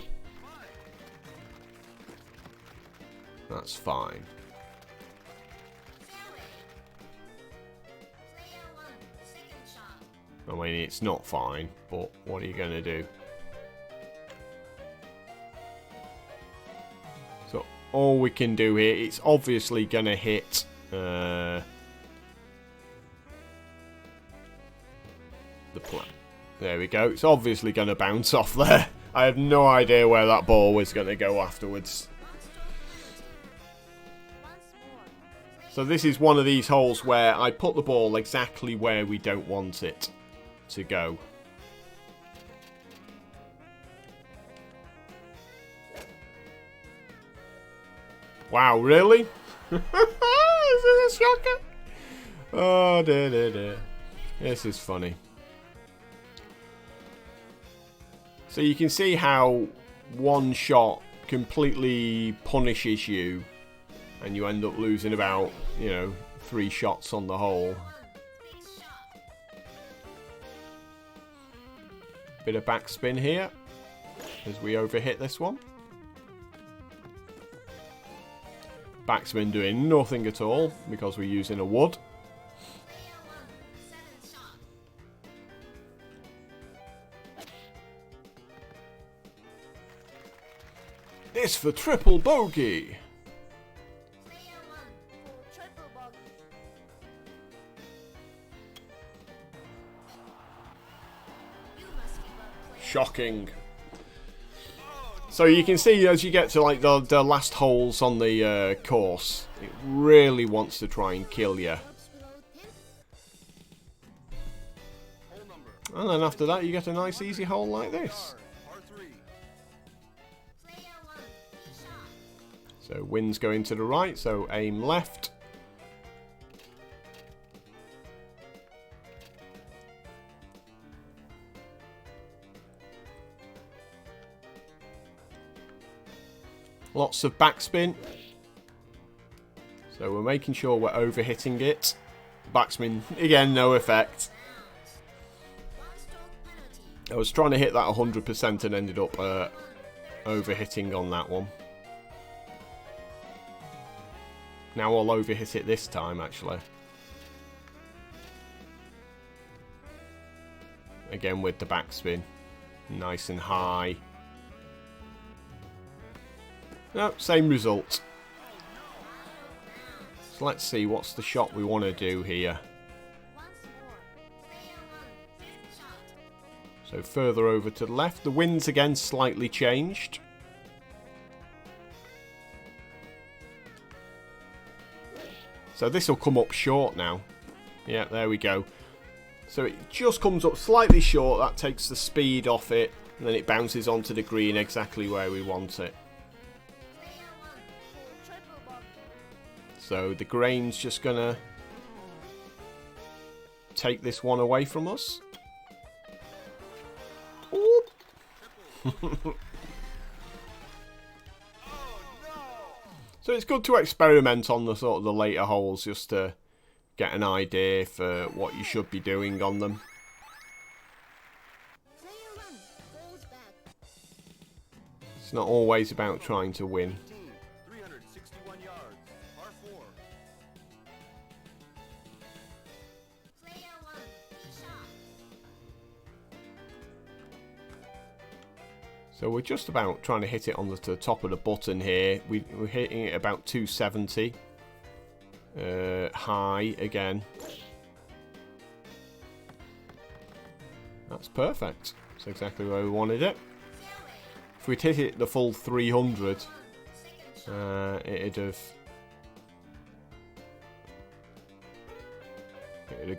That's fine. I mean, it's not fine, but what are you going to do? So all we can do here, it's obviously going to hit the plant. There we go. It's obviously going to bounce off there. I have no idea where that ball was going to go afterwards. So this is one of these holes where I put the ball exactly where we don't want it to go. Wow, really? Is this a shocker? Oh, dear, dear, dear. This is funny. So you can see how one shot completely punishes you and you end up losing about, 3 shots on the hole. Bit of backspin here as we overhit this one. Backspin doing nothing at all because we're using a wood. This for triple bogey. Shocking. So you can see as you get to like the last holes on the course, it really wants to try and kill you. And then after that you get a nice easy hole like this. So winds going to the right, so aim left. Lots of backspin. So we're making sure we're overhitting it. Backspin, again, no effect. I was trying to hit that 100% and ended up overhitting on that one. Now I'll overhit it this time, actually. Again with the backspin. Nice and high. No, same result. So let's see, what's the shot we want to do here? So further over to the left. The wind's again slightly changed. So this will come up short now. Yeah, there we go. So it just comes up slightly short. That takes the speed off it. And then it bounces onto the green exactly where we want it. So the grain's just gonna take this one away from us. So it's good to experiment on the sort of the later holes just to get an idea for what you should be doing on them. It's not always about trying to win. 361 yards, par 4. So we're just about trying to hit it on the top of the button here. We're hitting it about 270. High again. That's perfect. That's exactly where we wanted it. If we'd hit it the full 300, it'd have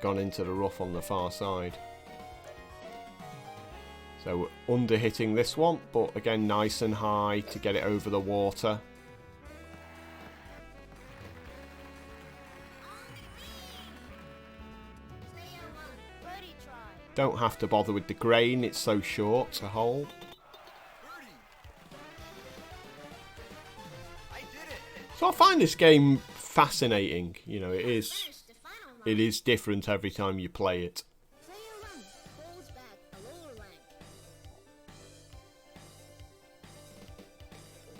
gone into the rough on the far side. So we're under hitting this one, but again nice and high to get it over the water. Don't have to bother with the grain, it's so short to hold. So I find this game fascinating. You know, it is different every time you play it.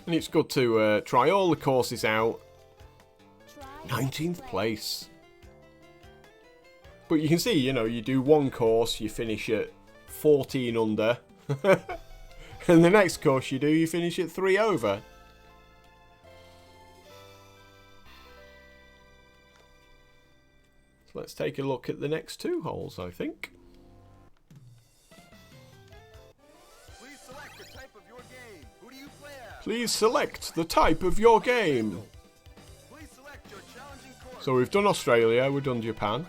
And it's good to try all the courses out. 19th place. But you can see, you know, you do one course, you finish at 14 under. And the next course you do, you finish at 3 over. So let's take a look at the next 2 holes, I think. Please select the type of your game. Who do you play as? Please select the type of your game. Please select your challenging course. So we've done Australia, we've done Japan.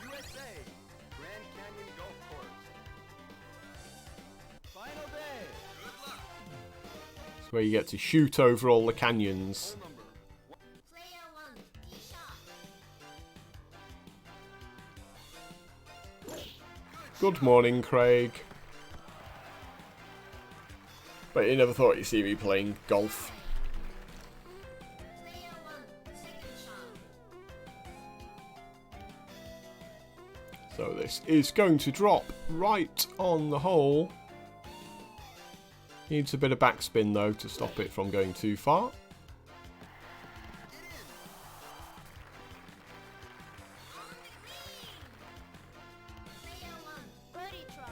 USA, Grand Canyon Golf Course. Final day. Good luck. It's where you get to shoot over all the canyons. Hole number. Player 1, tee shot. Good morning, Craig. But you never thought you'd see me playing golf. Player 1, second shot. So this is going to drop right on the hole. Needs a bit of backspin though to stop it from going too far. Player 1, birdie try.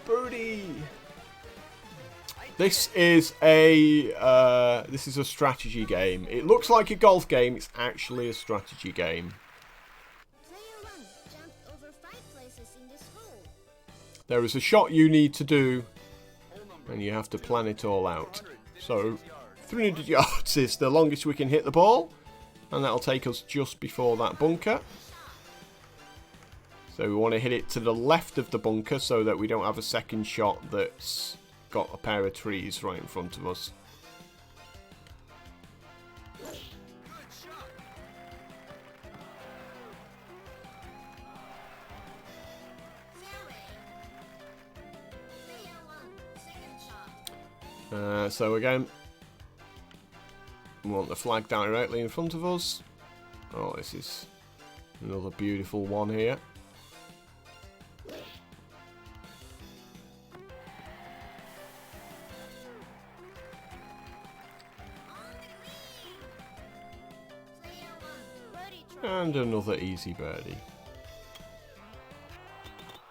Birdie. This is a strategy game. It looks like a golf game. It's actually a strategy game. Player 1 jumped over 5 places in this hole. There is a shot you need to do, Hole number. and you have to plan it all out. 456 So yards. 300 yards is the longest we can hit the ball, and that'll take us just before that bunker. So we want to hit it to the left of the bunker so that we don't have a second shot that's got a pair of trees right in front of us. Good shot. Fairway. Player 1, second shot. So again, we want the flag directly in front of us. Oh, this is another beautiful one here. Player 1, birdie try. And another easy birdie.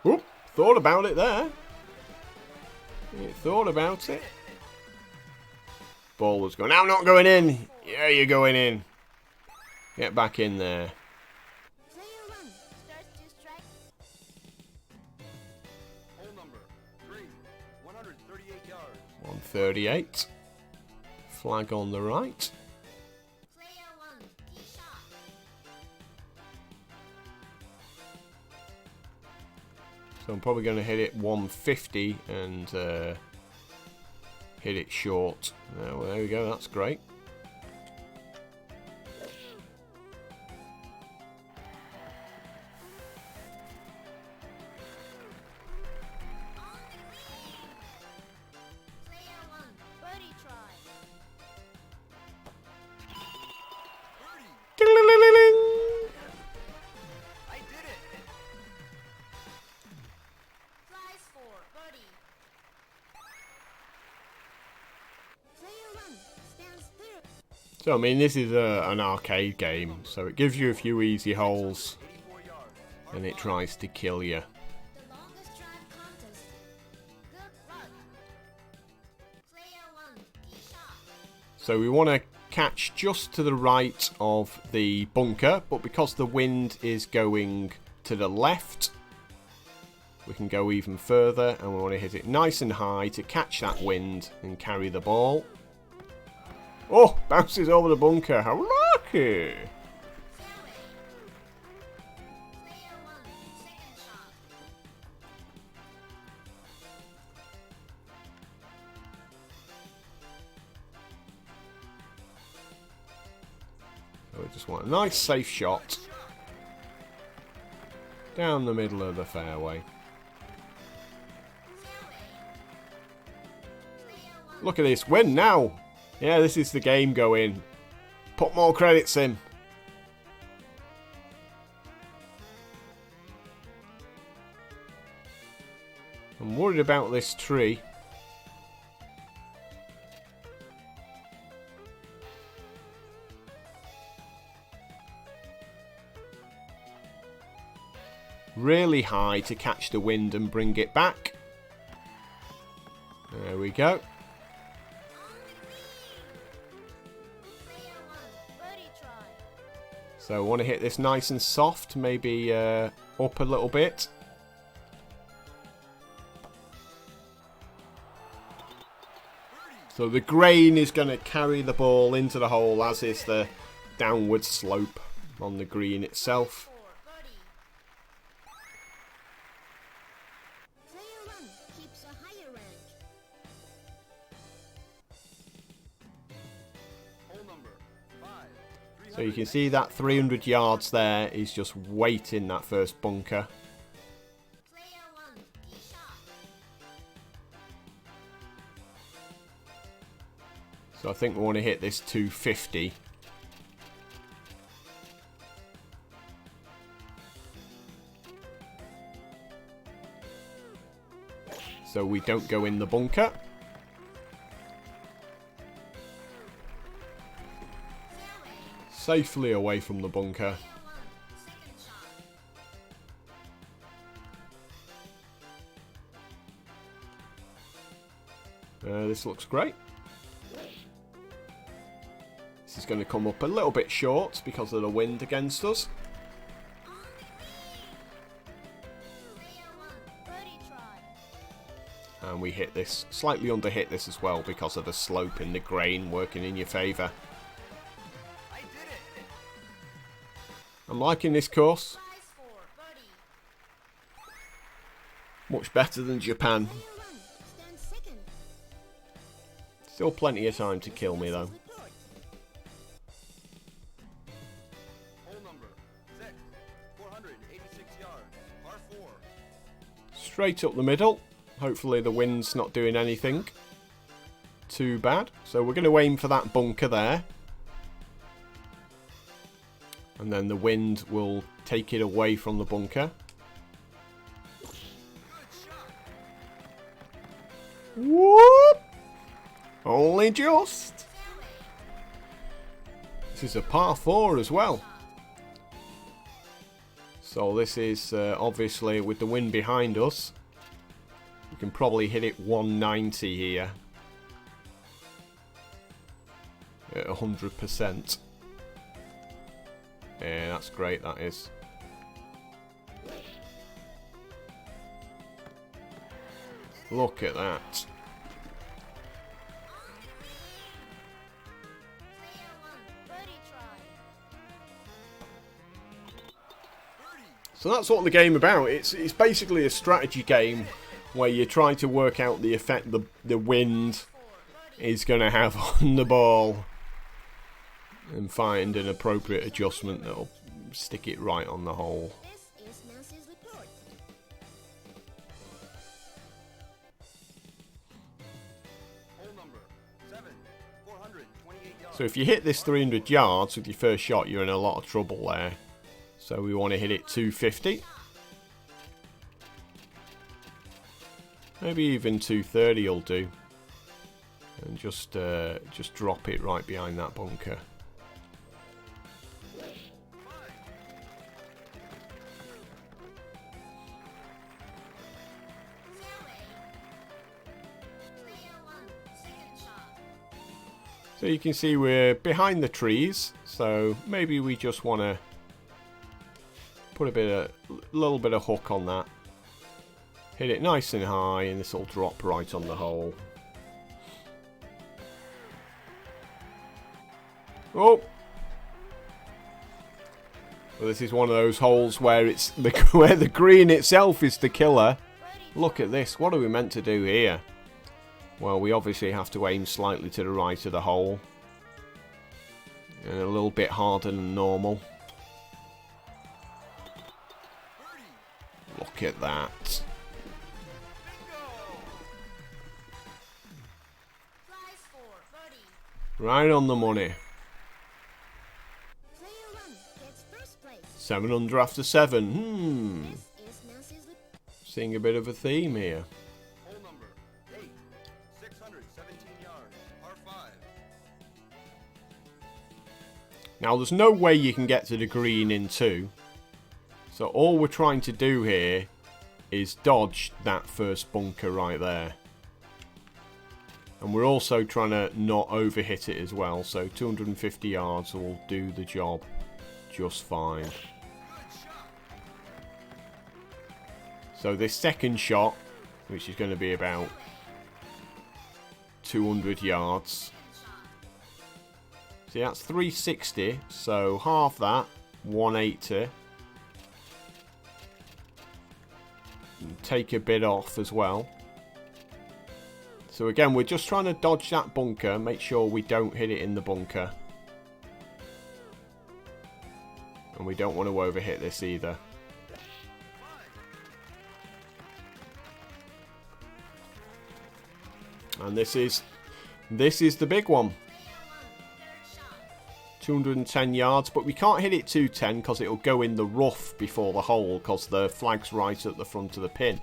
Oop, thought about it there. You thought about it. Ball was going, I'm not going in. Yeah, you're going in. Get back in there. Player 1 starts to strike. Hole number 3, 138 yards. 138. Flag on the right. Player 1, tee shot. So I'm probably going to hit it 150 and hit it short. Well, there we go, that's great. Player 1, birdie try. Birdie. Ding-a-ling-ling-ling. I did it. Flies for birdie. Player 1 stands third. So I mean, this is an arcade game, so it gives you a few easy holes 84 yards. and it tries to kill you. The longest drive contest. Good luck. Player 1, tee shot. So we want to catch just to the right of the bunker, but because the wind is going to the left, we can go even further, and we want to hit it nice and high to catch that wind and carry the ball. Oh, bounces over the bunker. How lucky! Fairway. Player 1, second shot. So we just want a nice safe shot down the middle of the fairway. Fairway. Player 1, Look at this, win now! Yeah, this is the game going. Put more credits in. I'm worried about this tree. Really high to catch the wind and bring it back. There we go. Player 1, birdie try. So I want to hit this nice and soft, maybe up a little bit. So the grain is going to carry the ball into the hole, as is the downward slope on the green itself. 4 birdie. Player 1 keeps a higher rank. Hole number 5. So you can see that 300 yards there is just waiting that first bunker. Player 1 tee shot. So I think we want to hit this 250. So we don't go in the bunker. Fairway. Safely away from the bunker. Player 1 second shot. This looks great. This is going to come up a little bit short because of the wind against us. On the green. Player 1 birdie try. And we hit this, slightly under hit this as well because of the slope in the grain working in your favour. I did it. I'm liking this course. Slice 4 birdie. Much better than Japan. Player 1 stands second. Still plenty of time to kill me though. Report. Hole number 6. 486 yards. Par 4. Straight up the middle. Hopefully the wind's not doing anything too bad. So we're going to aim for that bunker there. And then the wind will take it away from the bunker. Good shot. Whoop! Only just. Fairway. This is a par 4 as well. So this is obviously with the wind behind us. We can probably hit it 190 here. At 100%. Yeah, that's great, that is. Look at that. Player 1 birdie try. Birdie. So that's what the game about. It's basically a strategy game where you're trying to work out the effect the wind 4 birdie. is going to have on the ball and find an appropriate adjustment that'll stick it right on the hole. This is Nancy's report. Hole number 7. 428 yards. So if you hit this 300 yards with your first shot, you're in a lot of trouble there. So we want to hit it 250. Maybe even 230 will do. And just drop it right behind that bunker. Fairway. Player 1 second shot. So you can see we're behind the trees. So maybe we just want to put a little bit of hook on that. Hit it nice and high, and this will drop right on the hole. Oh! Well, this is one of those holes where it's where the green itself is the killer. Birdie Look at this. What are we meant to do here? Well, we obviously have to aim slightly to the right of the hole. And a little bit harder than normal. Birdie. Look at that. Bingo. Slice 4 birdie. Right on the money. Player 1 gets first place. 7 under after 7. This is Nancy's report. Seeing a bit of a theme here. Hole number 8. 617 yards. Par 5. Now, there's no way you can get to the green in 2. So all we're trying to do here is dodge that first bunker right there. And we're also trying to not overhit it as well. So 250 yards will do the job just fine. Good shot. So this second shot, which is going to be about 200 yards. See, that's 360, so half that, 180. And take a bit off as well. So again, we're just trying to dodge that bunker, make sure we don't hit it in the bunker. And we don't want to overhit this either. And this is the big one. 210 yards, but we can't hit it 210 because it'll go in the rough before the hole because the flag's right at the front of the pin.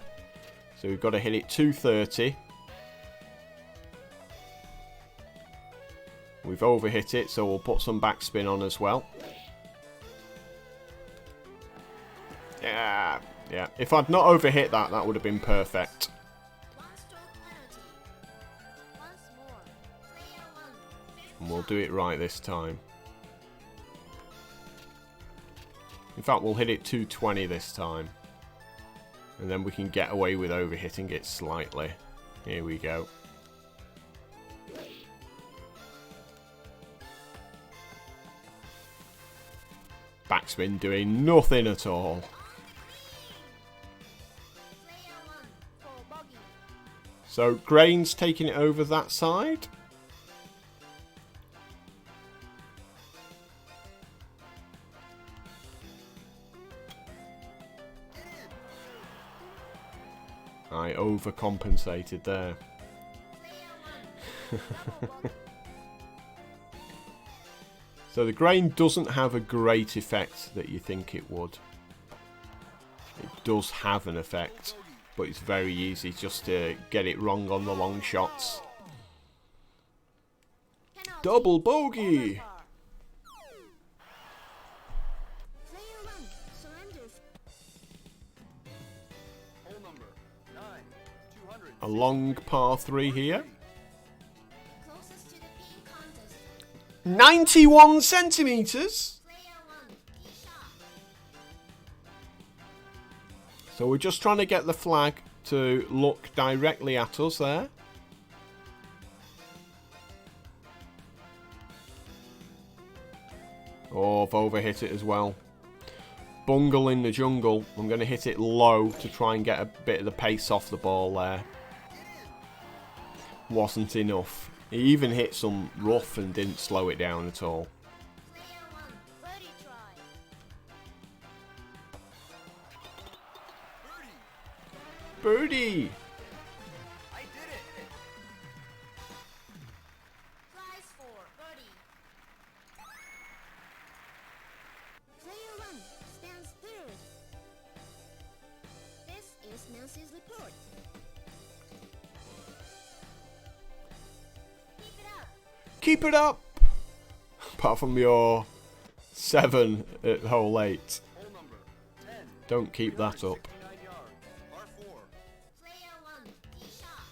So we've got to hit it 230. We've overhit it, so we'll put some backspin on as well. Yeah. If I'd not overhit that, that would have been perfect. And we'll do it right this time. In fact, we'll hit it 220 this time. And then we can get away with overhitting it slightly. Here we go. Backspin doing nothing at all. So Grain's taking it over that side. I overcompensated there. So the Grain doesn't have a great effect that you think it would. It does have an effect, but it's very easy just to get it wrong on the long shots. Double bogey! A long par 3 here. 91 centimetres. So we're just trying to get the flag to look directly at us there. Oh, I've overhit it as well. Bungle in the jungle. I'm going to hit it low to try and get a bit of the pace off the ball there. Wasn't enough. He even hit some rough and didn't slow it down at all. Birdie! I did it! Prize for birdie. Player 1 stands third. This is Nancy's report. Keep it up. Keep it up! Apart from your 7 at hole 8. Hole number 10. Don't keep that up. 69 yards. Par 4. Player 1, tee shot.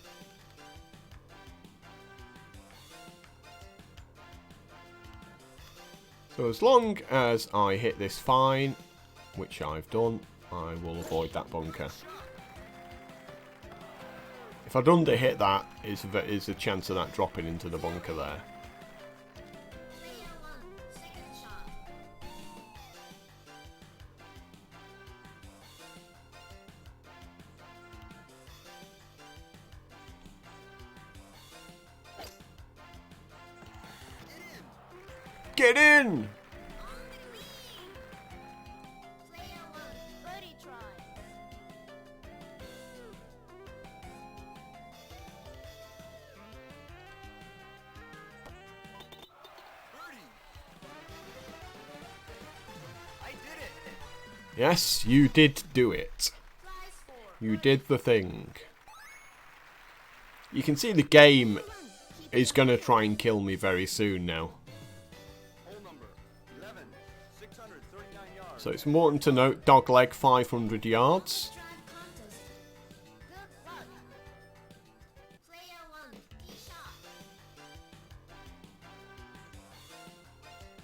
So as long as I hit this fine, which I've done, I will avoid that bunker. If I'd under-hit that, is a chance of that dropping into the bunker there. Player 1, second shot. Get in! On the green. Player 1, birdie try. Birdie! I did it! Yes, you did do it. Prize for You did the thing. You can see the game is going to try and kill me very soon now. Hole number 11. 639 yards. So it's important to note, dogleg 500 yards. drive contest. Good luck. Player 1, tee shot.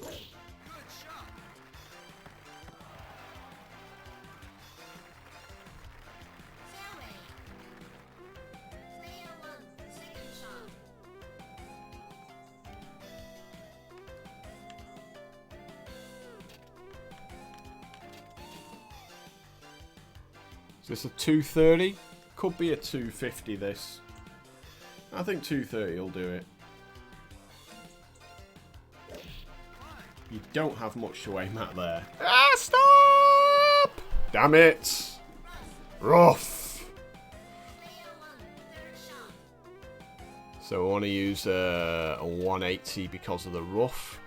Good shot! Fairway. Player 1, second shot. this a 230? Could be a 250 this. I think 230 will do it. You don't have much to aim at there. Ah, stop! Damn it! Rough! So we want to use a 180 because of the rough.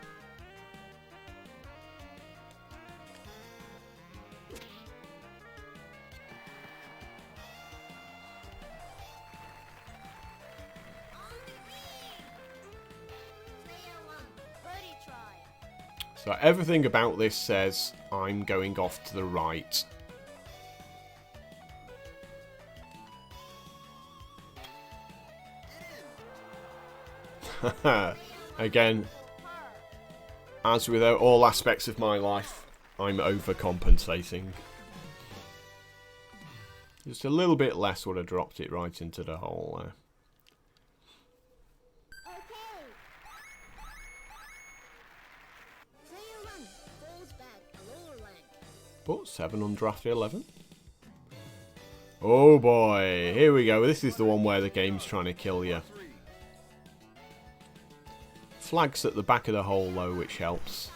So everything about this says I'm going off to the right. Again, as with all aspects of my life, I'm overcompensating. Just a little bit less would have dropped it right into the hole there. But 700 after 11. Oh boy, here we go. This is the one where the game's trying to kill you. Flag's at the back of the hole though, which helps.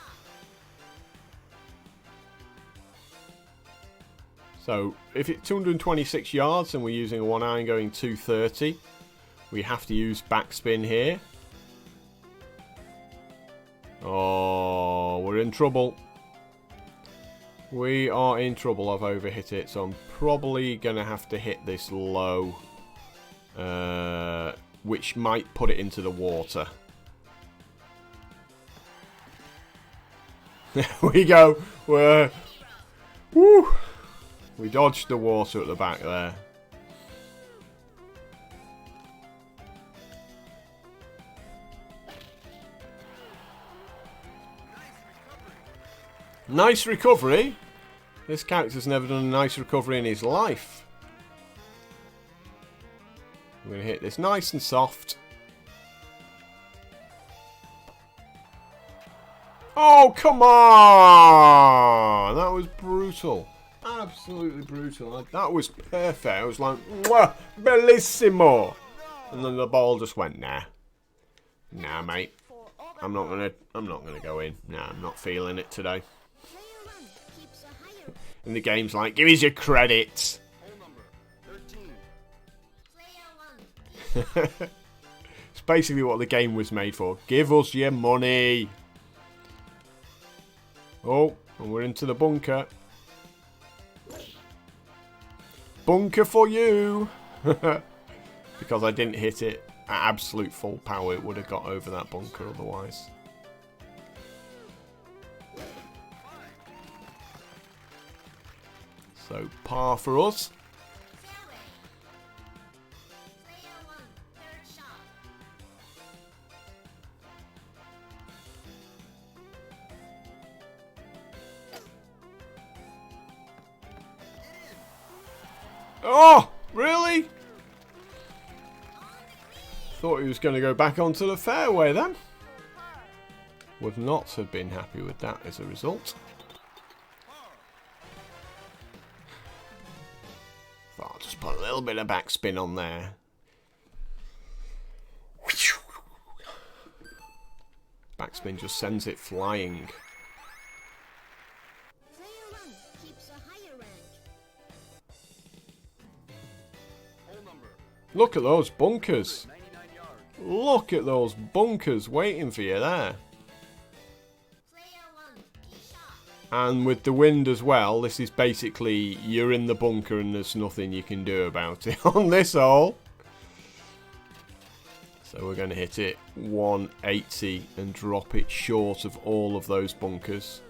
So, if it's 226 yards and we're using a 1-iron going 230, we have to use backspin here. Oh, we're in trouble. We are in trouble. I've overhit it, so I'm probably going to have to hit this low, which might put it into the water. There we go. Woo! We dodged the water at the back there. Nice recovery. This character's never done a nice recovery in his life. I'm going to hit this nice and soft. Oh, come on! That was brutal. Absolutely brutal. That was perfect. I was like, mwah, bellissimo. And then the ball just went, nah. Nah, mate. I'm not gonna go in. Nah, I'm not feeling it today. And the game's like, give us your credits. It's basically what the game was made for. Give us your money. Oh, and we're into the bunker. Bunker for you. Because I didn't hit it at absolute full power, it would have got over that bunker otherwise. So, par for us. Oh, really? Thought he was going to go back onto the fairway then. Would not have been happy with that as a result. Thought I'll just put a little bit of backspin on there. Backspin just sends it flying. Look at those bunkers. Look at those bunkers waiting for you there. And with the wind as well, this is basically you're in the bunker and there's nothing you can do about it on this hole. So we're going to hit it 180 and drop it short of all of those bunkers.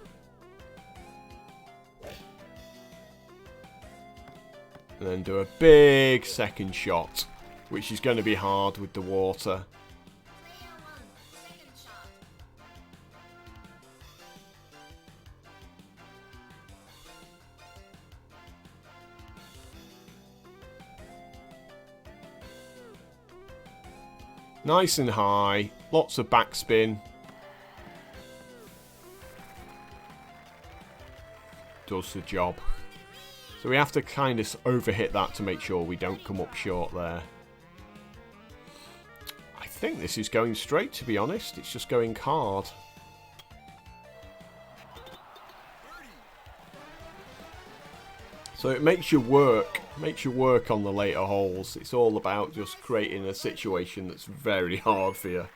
And then do a big second shot, which is going to be hard with the water. Nice and high, lots of backspin. Does the job. So we have to kind of overhit that to make sure we don't come up short there. I think this is going straight, to be honest. It's just going hard. So it makes you work on the later holes. It's all about just creating a situation that's very hard for you.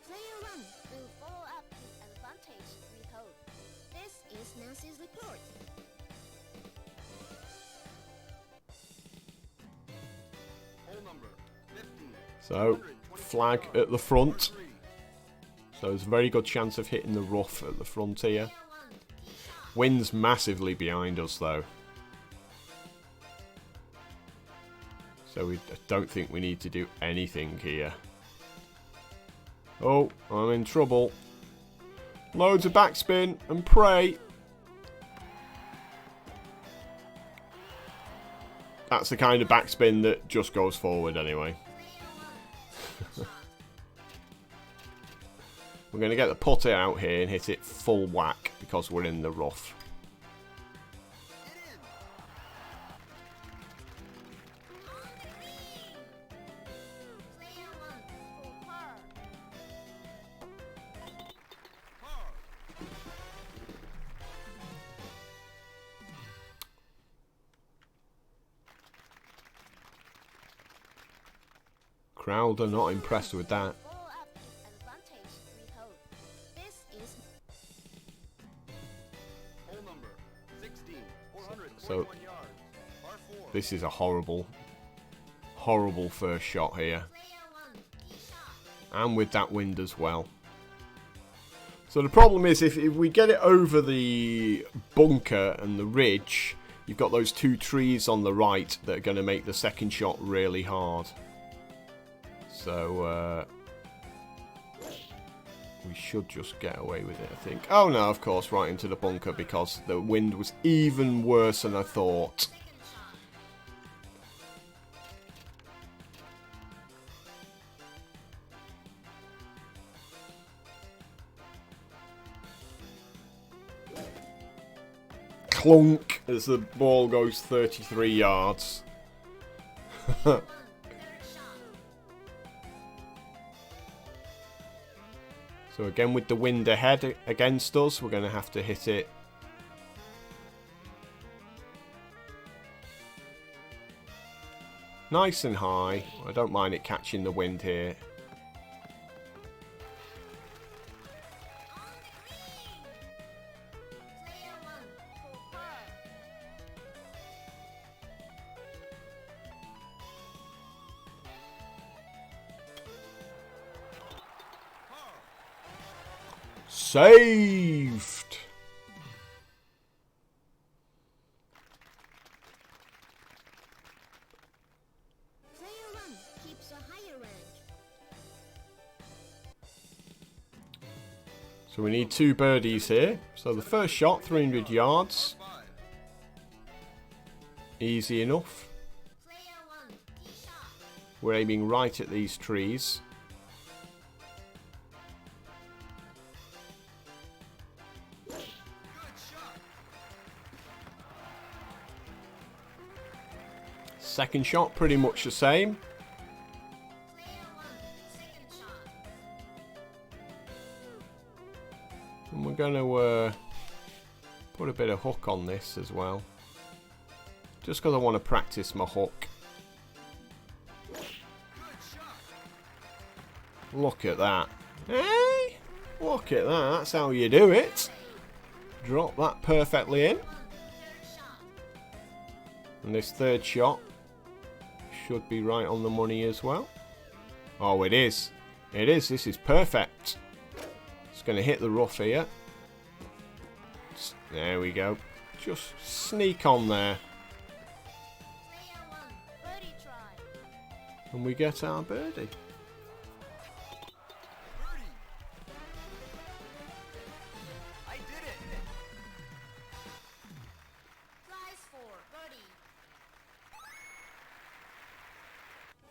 Player 1 will follow up his advantage 3 hole. This is Nancy's report. Hole number 15. So, flag at the front. So there's a very good chance of hitting the rough at the front here. Player 1, tee shot. Wind's massively behind us though. So I don't think we need to do anything here. Oh, I'm in trouble. Loads of backspin and pray. That's the kind of backspin that just goes forward anyway. Player 1, tee shot. We're going to get the putter out here and hit it full whack because we're in the rough. Player 1 for par. Par. Crowd are not impressed with that. Follow up his advantage 3 hole. This is Hole number 16. 441 So- yards. Par 4. This is a horrible first shot here. player 1, tee shot. And with that wind as well. So the problem is if we get it over the bunker and the ridge, you've got those 2 trees on the right that are going to make the second shot really hard. So we should just get away with it, I think. Oh no, of course, right into the bunker because the wind was even worse than I thought. Second shot. Clunk as the ball goes 33 yards. Third shot. So again, with the wind ahead against us, we're going to have to hit it. Nice and high. I don't mind it catching the wind here. On the green. Player 1 for par. Saved! Player 1 keeps a higher rank. So we need 2 birdies here. So the first shot, 300 yards. Par 5. Easy enough. Player 1, tee shot. We're aiming right at these trees. Good shot. Second shot, pretty much the same. Player 1, second shot. And we're going to put a bit of hook on this as well. Just because I want to practice my hook. Good shot. Look at that. Hey! Look at that. That's how you do it. Drop that perfectly in. Third shot. And this third shot should be right on the money as well. Oh, it is. It is. This is perfect. It's going to hit the rough here. There we go. Just sneak on there. Player 1, birdie try. And we get our birdie. Birdie. I did it. Prize for birdie.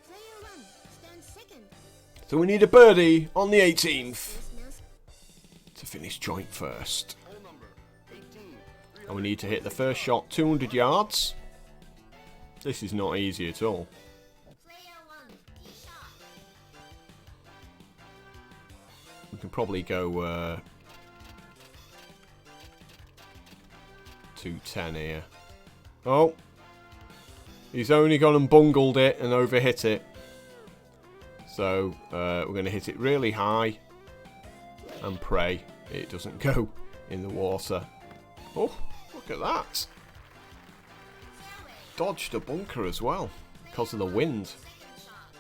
Player 1 stands second. So we need a birdie on the 18th This Nancy to finish joint first. Hole number 18. And we need to hit the first shot 200 yards. This is not easy at all. Player 1, tee shot. We can probably go 210 here. Oh. He's only gone and bungled it and overhit it. So we're going to hit it really high and pray it doesn't go in the water. Oh, look at that. Dodged a bunker as well because of the wind. Second shot.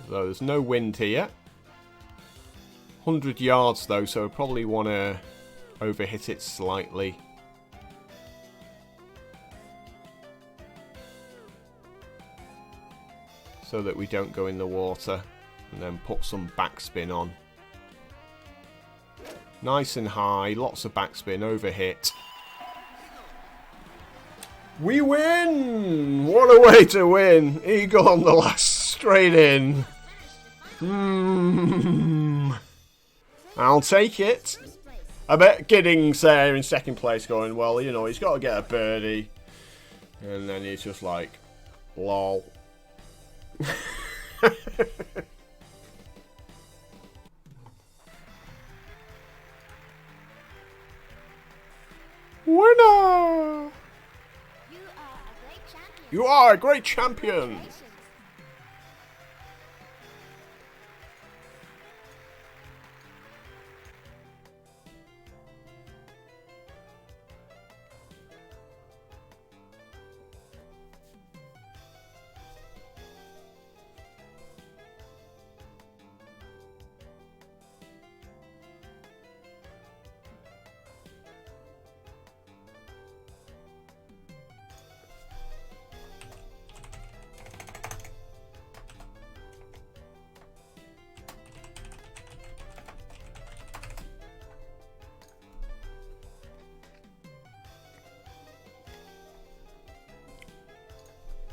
So there's no wind here. 100 yards though, so I probably want to overhit it slightly. So that we don't go in the water, and then put some backspin on. Nice and high, lots of backspin, overhit. We win! What a way to win! Eagle on the last, straight in. I'll take it. First place. I bet Giddings there in second place going, well, you know, he's got to get a birdie. And then he's just like, lol. Winner! You are a great champion. You are a great champion. Congratulations.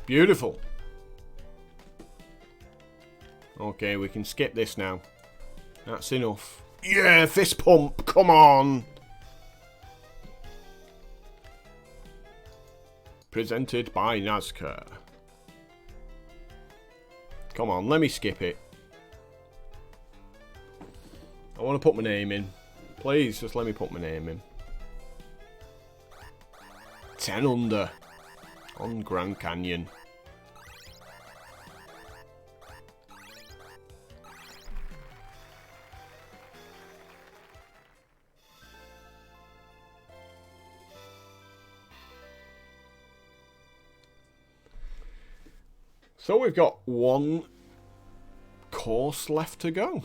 Beautiful. Okay, we can skip this now. That's enough. Yeah, fist pump. Come on. Presented by NASCAR. Come on, let me skip it. I want to put my name in. Please, just let me put my name in. 10 under on Grand Canyon. So we've got one course left to go.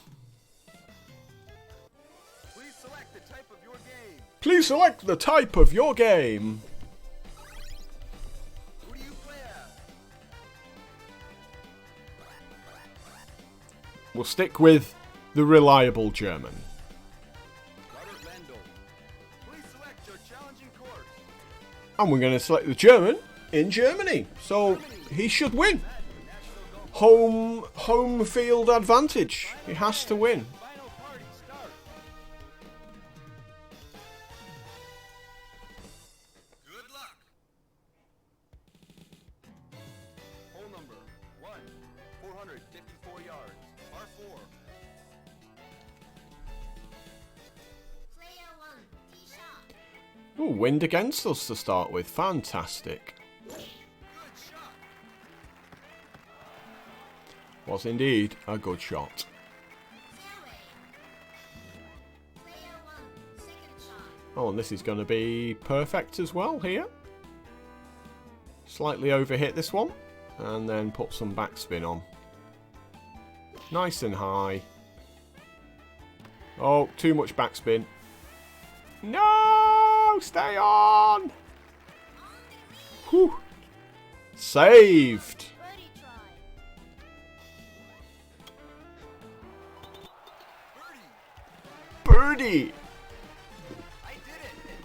Please select the type of your game. Please select the type of your game. Who do you play as? We'll stick with the reliable German. Robert Lendl. Please select your challenging course. And we're going to select the German in Germany. So he should win. National Golf Home field advantage. He has to win. Final party start. Good luck. Hole number 1, 454 yards, par 4. Player 1, tee shot. Ooh, wind against us to start with. Fantastic. Good shot. Was indeed a good shot. Fairway. Player 1, second shot. Oh, and this is going to be perfect as well here. Slightly overhit this one. And then put some backspin on. Nice and high. Oh, too much backspin. No! Stay on! Whew. Saved! Birdie try. Birdie. Birdie! I did it.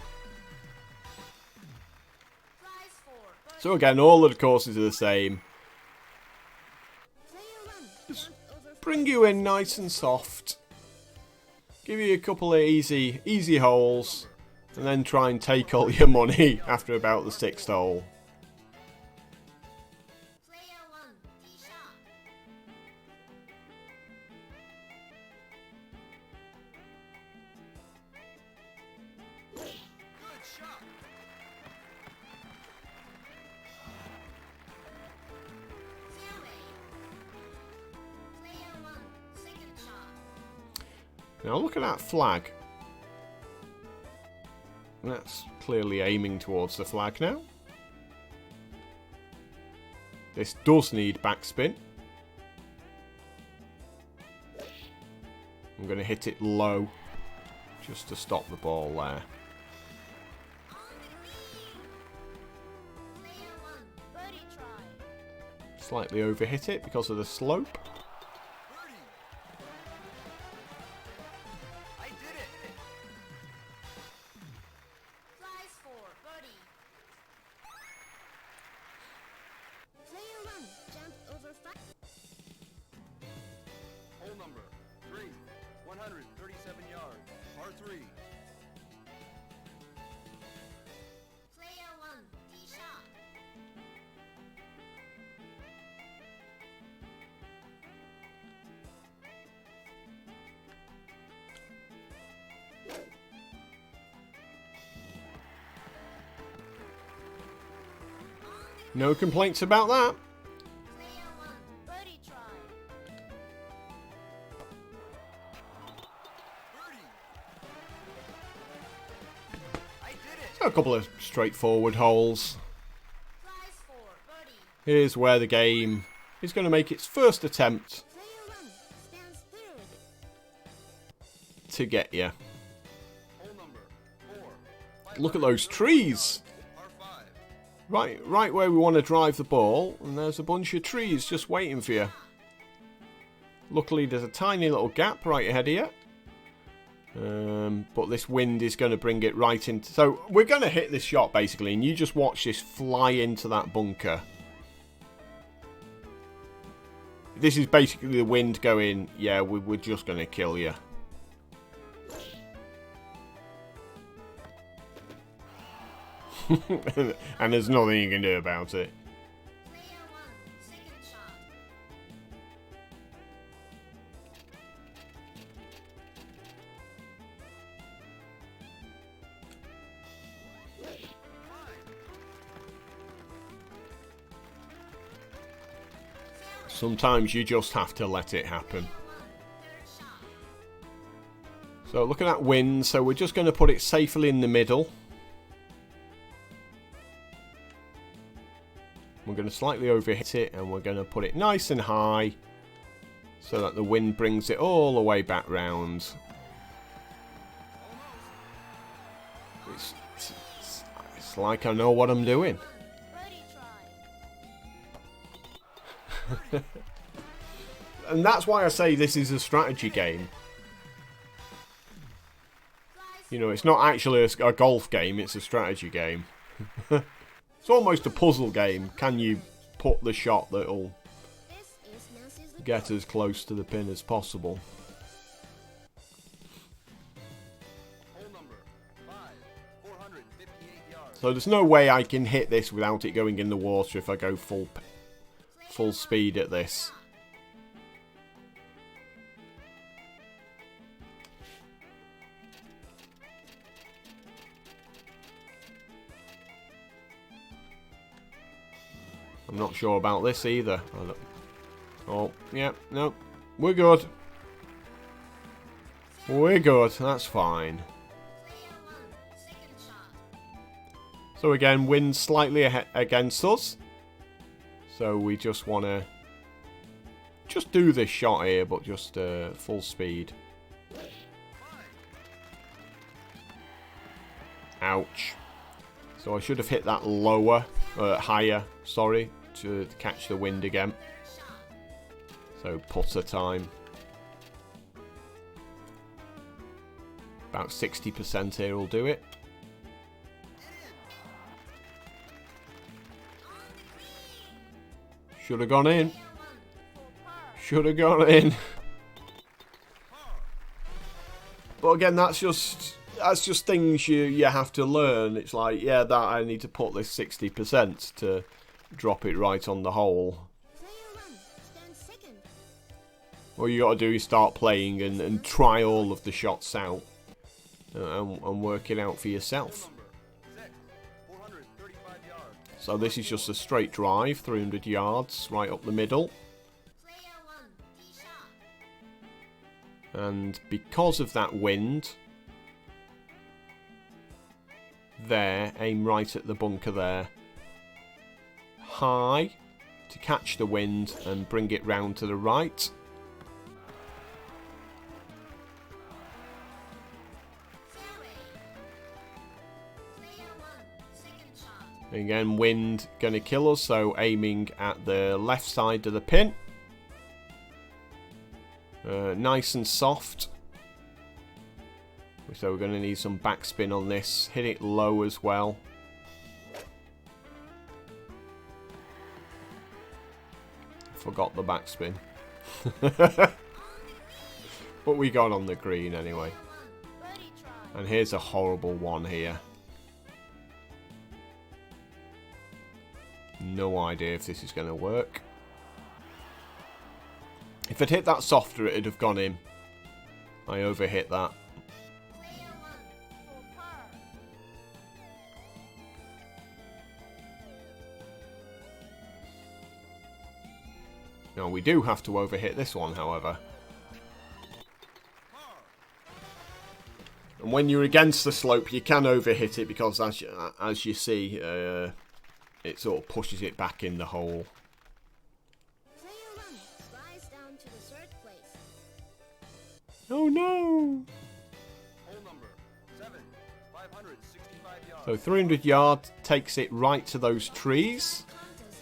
Prize for birdie. So again, all of the courses are the same. Player 1, Just front over Bring you in nice and soft. Give you a couple of easy holes. and then try and take all your money after about the 6th hole. Player 1, tee shot. Good shot. Fairway. Player 1, second shot. Now look at that flag. That's clearly aiming towards the flag now. This does need backspin. I'm going to hit it low just to stop the ball there. On the green. Player 1, birdie try. Slightly overhit it because of the slope. Birdie. I did it. Flies for birdie. Player 1, jump over 5. Hole number 3, 137 yards, par 3. Player 1, tee shot. No complaints about that. Player 1, birdie try. Birdie. I did it. So a couple of straightforward holes. Flies for birdie. Here's where the game is going to make its first attempt Player 1, stands third. to get you. Hole number 4. Look at those trees. Par 5. Right where we want to drive the ball, and there's a bunch of trees just waiting for you. Luckily, there's a tiny little gap right ahead of you. But this wind is going to bring it right into... So, we're going to hit this shot, basically, and you just watch this fly into that bunker. This is basically the wind going, yeah, we're just going to kill you. And there's nothing you can do about it. Player 1, second shot. Sometimes you just have to let it happen. Player 1, third shot. So look at that wind. So we're just going to put it safely in the middle. We're going to slightly overhit it, and we're going to put it nice and high so that the wind brings it all the way back round. It's like I know what I'm doing. Birdie try. And that's why I say this is a strategy game. Flies You know, it's not actually a golf game, it's a strategy game. It's almost a puzzle game. Can you put the shot that'll This is Nancy's get as close to the pin as possible? Hole number 5, 458 yards. So there's no way I can hit this without it going in the water if I go full speed at this. I'm not sure about this either. Oh, yeah, no. We're good. We're good. That's fine. Player 1, second shot. So again, wind slightly against us. So we just want to just do this shot here, but just full speed. Ouch. So I should have hit that lower, higher, sorry, to catch the wind again. So putter time. About 60% here will do it. Should have gone in. Player 1, for par. Should have gone in. But again, that's just that's just things you have to learn. It's like, yeah, that I need to put this 60% to drop it right on the hole. Player 1 stands second. All you got to do is start playing and try all of the shots out and work it out for yourself. Number 6, 435 yards. So this is just a straight drive, 300 yards, right up the middle. Player 1, D shot. And because of that wind, there, aim right at the bunker there. High to catch the wind and bring it round to the right. Fairway. Player 1, second shot. Again, wind going to kill us, so aiming at the left side of the pin. Nice and soft. So we're going to need some backspin on this. Hit it low as well. Forgot the backspin. But we got on the green anyway. Birdie try. And here's a horrible one here. No idea if this is going to work. If I'd hit that softer, it'd have gone in. I overhit that. Player 1, for par. Now, we do have to overhit this one, however. And when you're against the slope, you can overhit it because, as you see, it sort of pushes it back in the hole. Player 1 slides down to the third place. Oh no! Hole number 7, 565 yards. So 300 yards takes it right to those trees. Contest.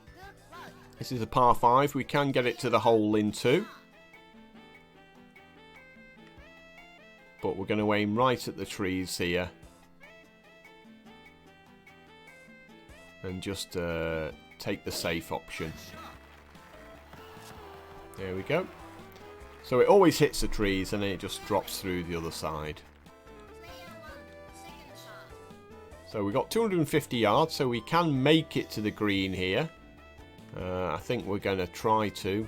Good luck. This is a par 5. We can get it to the hole in 2. But we're going to aim right at the trees here. And just take the safe option. There we go. So it always hits the trees and then it just drops through the other side. Player 1, second shot. So we got 250 yards, so we can make it to the green here. I think we're going to try to.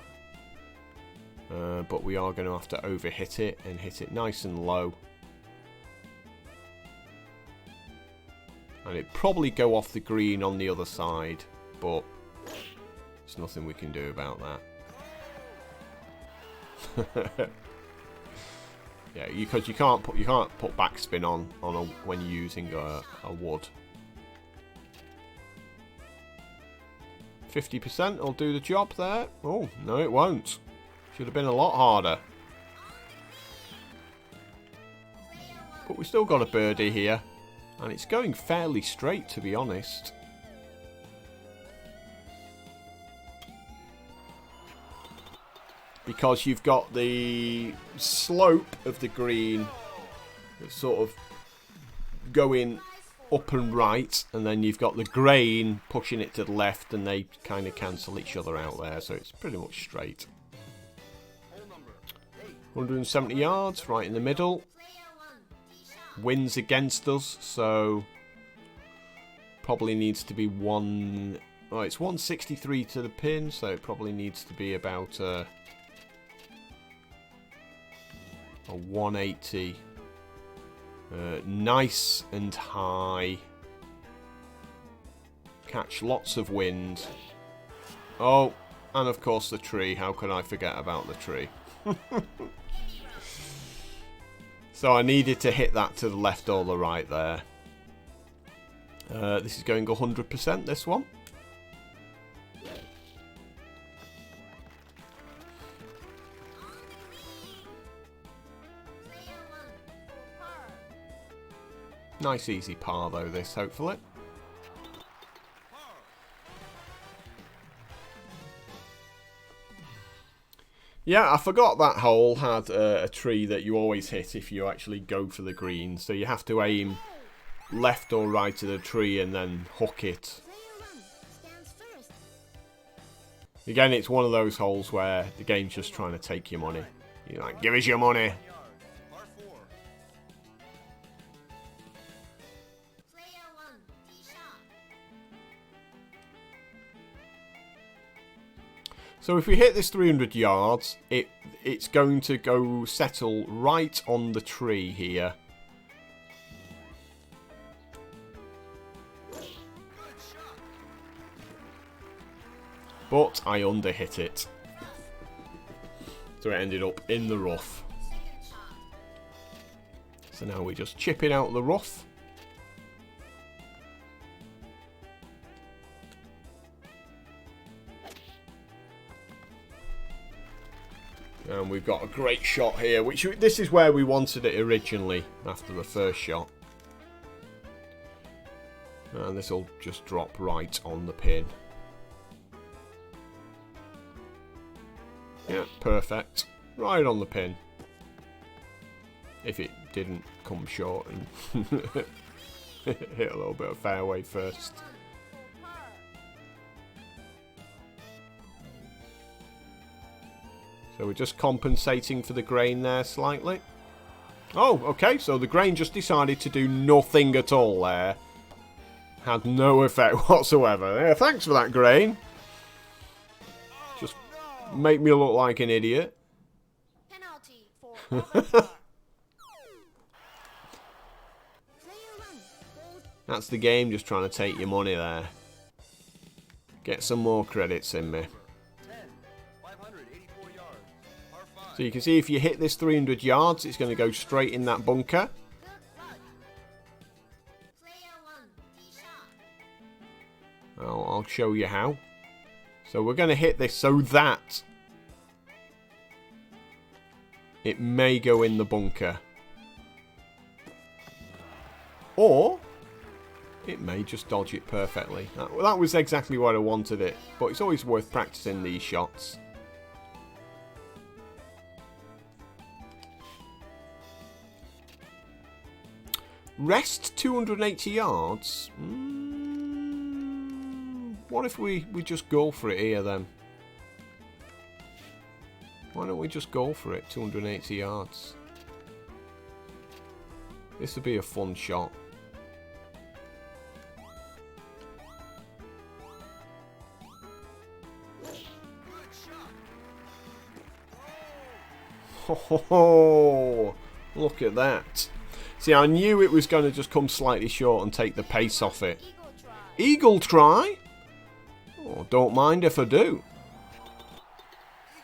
But we are going to have to overhit it and hit it nice and low. And it'd probably go off the green on the other side, but there's nothing we can do about that. Yeah, because you can't put backspin on when you're using a wood. 50% will do the job there. Oh no, it won't. Should have been a lot harder. But we still got a birdie here. And it's going fairly straight, to be honest. Because you've got the slope of the green that's sort of going up and right. And then you've got the grain pushing it to the left. And they kind of cancel each other out there. So it's pretty much straight. Hole number 8, 170 yards, right in the middle. Player 1, D shot. Winds against us, so probably needs to be one. Oh, it's 163 to the pin, so it probably needs to be about a 180. Nice and high. Catch lots of wind. Oh, and of course the tree. How could I forget about the tree? So I needed to hit that to the left or the right there. This is going 100%, this one. Player 1, for par. Nice easy par though, this, hopefully. Yeah, I forgot that hole had a tree that you always hit if you actually go for the green. So you have to aim left or right of the tree and then hook it. Player 1 stands first. Again, it's one of those holes where the game's just trying to take your money. You're like, give us your money. yards. Par 4. So if we hit this 300 yards, it's going to go settle right on the tree here. But I underhit it. So it ended up in the rough. So now we just chip it out of the rough. And we've got a great shot here, which this is where we wanted it originally after the first shot. And this will just drop right on the pin. Yeah, perfect. Right on the pin. If it didn't come short and hit a little bit of fairway first. So we're just compensating for the grain there slightly. Oh, okay, so the grain just decided to do nothing at all there. Had no effect whatsoever. Yeah, thanks for that, grain. Just make me look like an idiot. Penalty for overpass. Player 1, hold That's the game just trying to take your money there. Get some more credits in me. 10, 584 yards. Par 5. So you can see if you hit this 300 yards, it's going to go straight in that bunker. good luck. Player 1, tee shot. I'll show you how. So we're going to hit this so that it may go in the bunker. Or it may just dodge it perfectly. That was exactly what I wanted it. But it's always worth practicing these shots. Rest 280 yards? What if we just go for it here then? Why don't we just go for it, 280 yards? This would be a fun shot. Oh, look at that. See, I knew it was going to just come slightly short and take the pace off it. Eagle try. Eagle try? Oh, don't mind if I do. Fly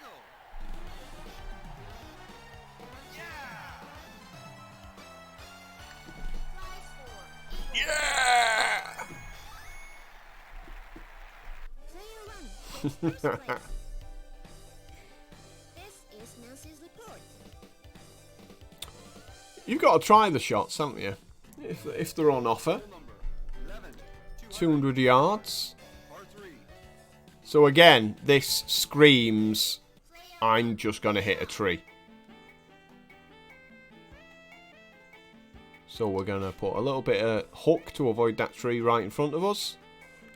for eagle. Yeah! Player 1, takes first place. This is Nancy's report. You've got to try the shots, haven't you? If they're on offer. Hole number 11, 200 yards. Par 3. So again, this screams, I'm just going to hit a tree. So we're going to put a little bit of hook to avoid that tree right in front of us.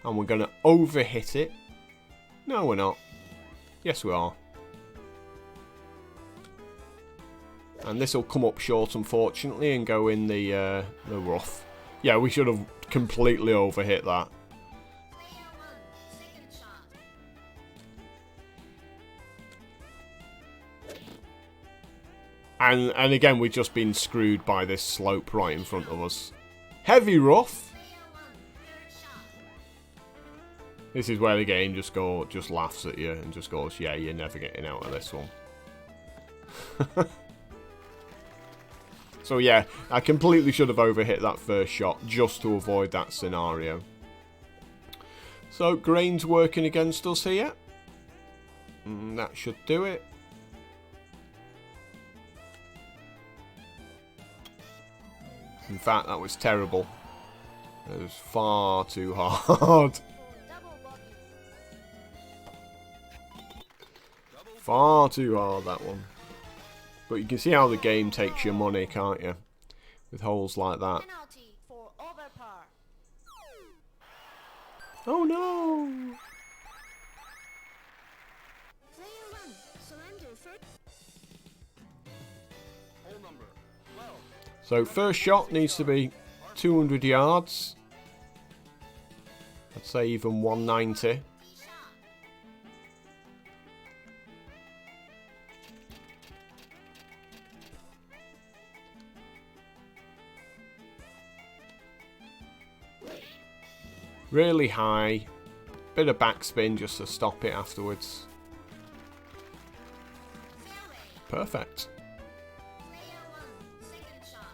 And we're going to overhit it. No, we're not. Yes, we are. And this will come up short, unfortunately, and go in the rough. Yeah, we should have completely overhit that. Player 1, second shot. And again, we've just been screwed by this slope right in front of us. Heavy rough. Player 1, third shot. This is where the game just laughs at you and just goes, yeah, you're never getting out of this one. So yeah, I completely should have overhit that first shot just to avoid that scenario. So grain's working against us here. That should do it. In fact, that was terrible. It was far too hard. For double bogey. Far too hard, that one. But you can see how the game takes your money, can't you? With holes like that. Penalty for overpar. Oh no! Player 1, surrender first. Hole number 12. So first shot needs to be 200 yards. I'd say even 190. Tee shot. Really high. Bit of backspin just to stop it afterwards. Perfect. Player 1, second shot.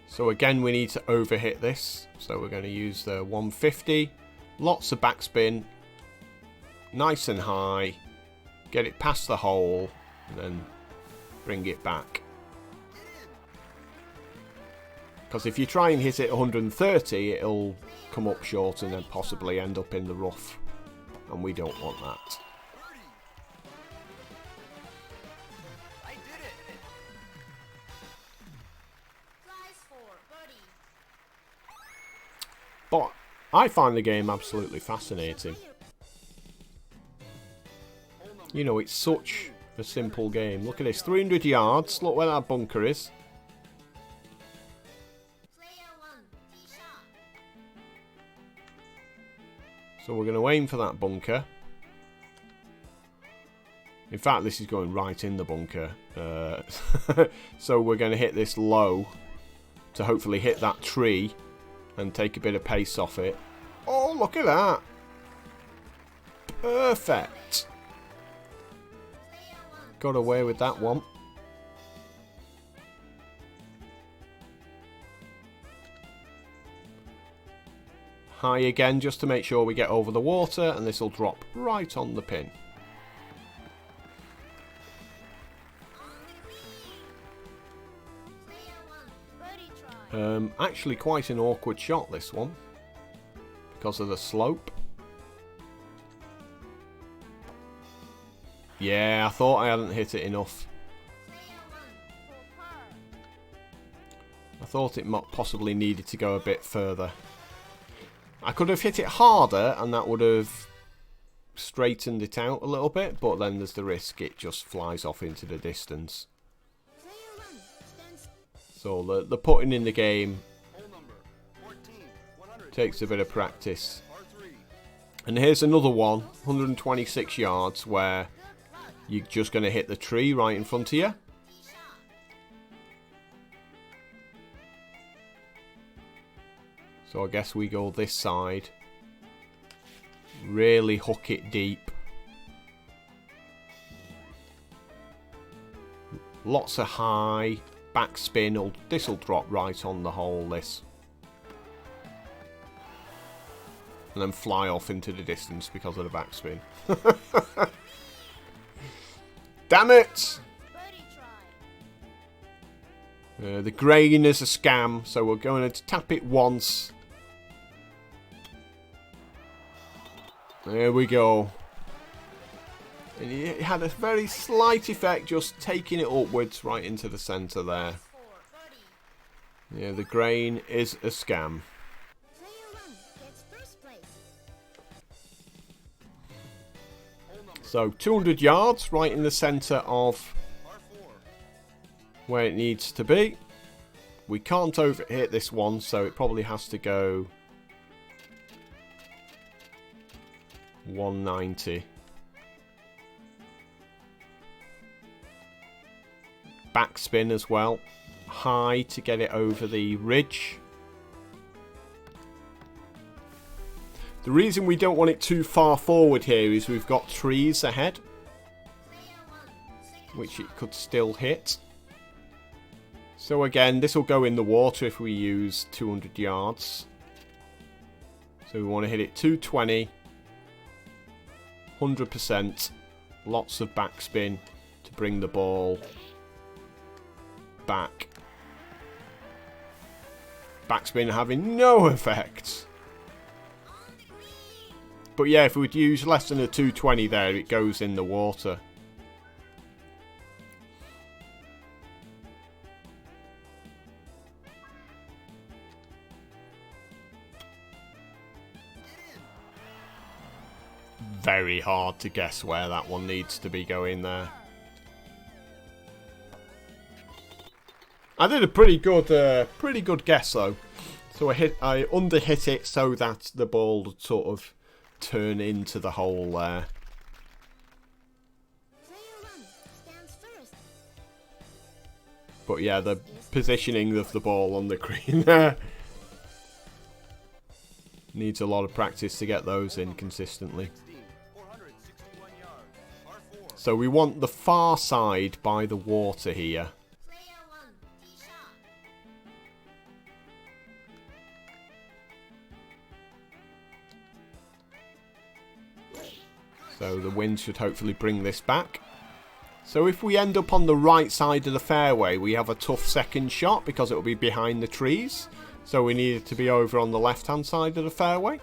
So again, we need to overhit this. So we're going to use the 150. Lots of backspin. Nice and high. Get it past the hole. And then bring it back. Because if you try and hit it 130, it'll come up short and then possibly end up in the rough. And we don't want that. Birdie. I did it. Prize for birdie. But I find the game absolutely fascinating. You know, it's such a simple game. Look at this, 300 yards. Look where that bunker is. Player 1, tee shot. So we're going to aim for that bunker. In fact, this is going right in the bunker. So we're going to hit this low to hopefully hit that tree and take a bit of pace off it. Oh, look at that. Perfect. Got away with that one. High again just to make sure we get over the water, and this will drop right on the pin. Player 1, birdie try. Actually quite an awkward shot, this one, because of the slope. Yeah, I thought I hadn't hit it enough. Player 1, for par. I thought it possibly needed to go a bit further. I could have hit it harder and that would have straightened it out a little bit, but then there's the risk it just flies off into the distance. Player 1, stands. So the putting in the game Hole number 14, 100. takes a bit of practice. Par 3. And here's another one, 126 yards, where you're just going to hit the tree right in front of you. Tee shot. So I guess we go this side. Really hook it deep. Lots of high backspin. This will drop right on the hole, this. And then fly off into the distance because of the backspin. Damn it! Birdie try. The grain is a scam, so we're going to tap it once. There we go. And it had a very slight effect, just taking it upwards right into the centre there. For birdie. Yeah, the grain is a scam. Player 1 gets first place. Hole number So 200 yards right in the centre of par 4. where it needs to be. We can't overhit this one, so it probably has to go 190. Backspin as well. High to get it over the ridge. The reason we don't want it too far forward here is we've got trees ahead, Player 1, second which it shot. could still hit. So again, this will go in the water if we use 200 yards. So we want to hit it 220, 100%, lots of backspin to bring the ball back. Backspin having no effect. But yeah, if we'd use less than a 220 there, it goes in the water. Very hard to guess where that one needs to be going there. I did a pretty good guess though. So I underhit it so that the ball would sort of turn into the hole there. Player 1 stands first. But yeah, the positioning of the ball on the green there needs a lot of practice to get those in consistently. 461 yards. Par 4. So we want the far side by the water here. Player 1, tee shot. So the wind should hopefully bring this back. So if we end up on the right side of the fairway, we have a tough second shot because it will be behind the trees. So we need it to be over on the left-hand side of the fairway.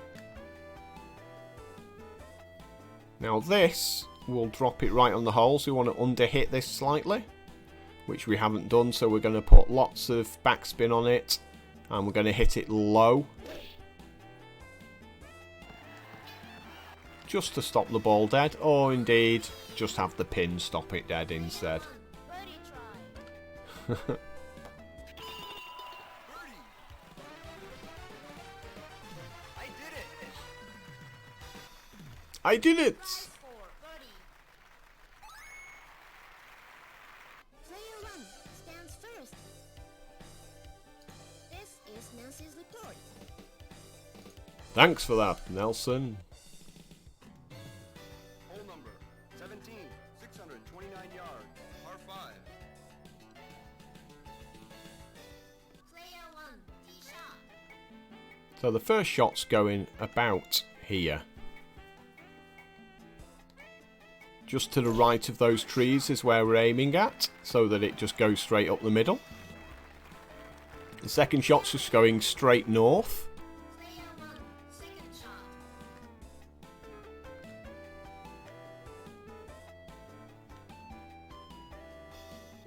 Now this will drop it right on the hole, so we want to under-hit this slightly, which we haven't done, so we're going to put lots of backspin on it, and we're going to hit it low. Just to stop the ball dead, or indeed, just have the pin stop it dead instead. Birdie try. Birdie. I did it. I did it! Prize 4, birdie. Player 1 stands first. This is Nancy's report. Thanks for that, Nelson. Hole number 17, 629 yards. Par 5. Player 1, tee shot. So the first shot's going about here. Just to the right of those trees is where we're aiming at, so that it just goes straight up the middle. The second shot's just going straight north. Player 1, second shot.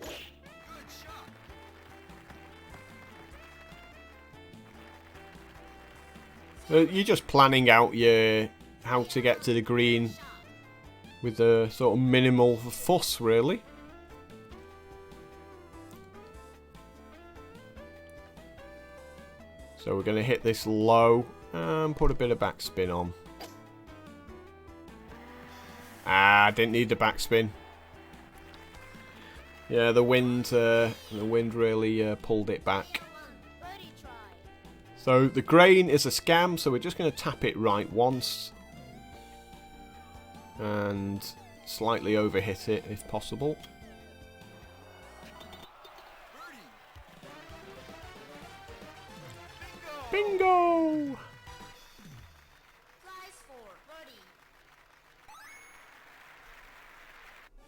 Good shot. You're just planning out your how to get to the green with a sort of minimal fuss, really. So we're going to hit this low and put a bit of backspin on. Ah, didn't need the backspin. Yeah, the wind really pulled it back. Birdie try. So the grain is a scam, so we're just going to tap it right once. And slightly overhit it if possible. Birdie. Bingo! Prize 4, birdie.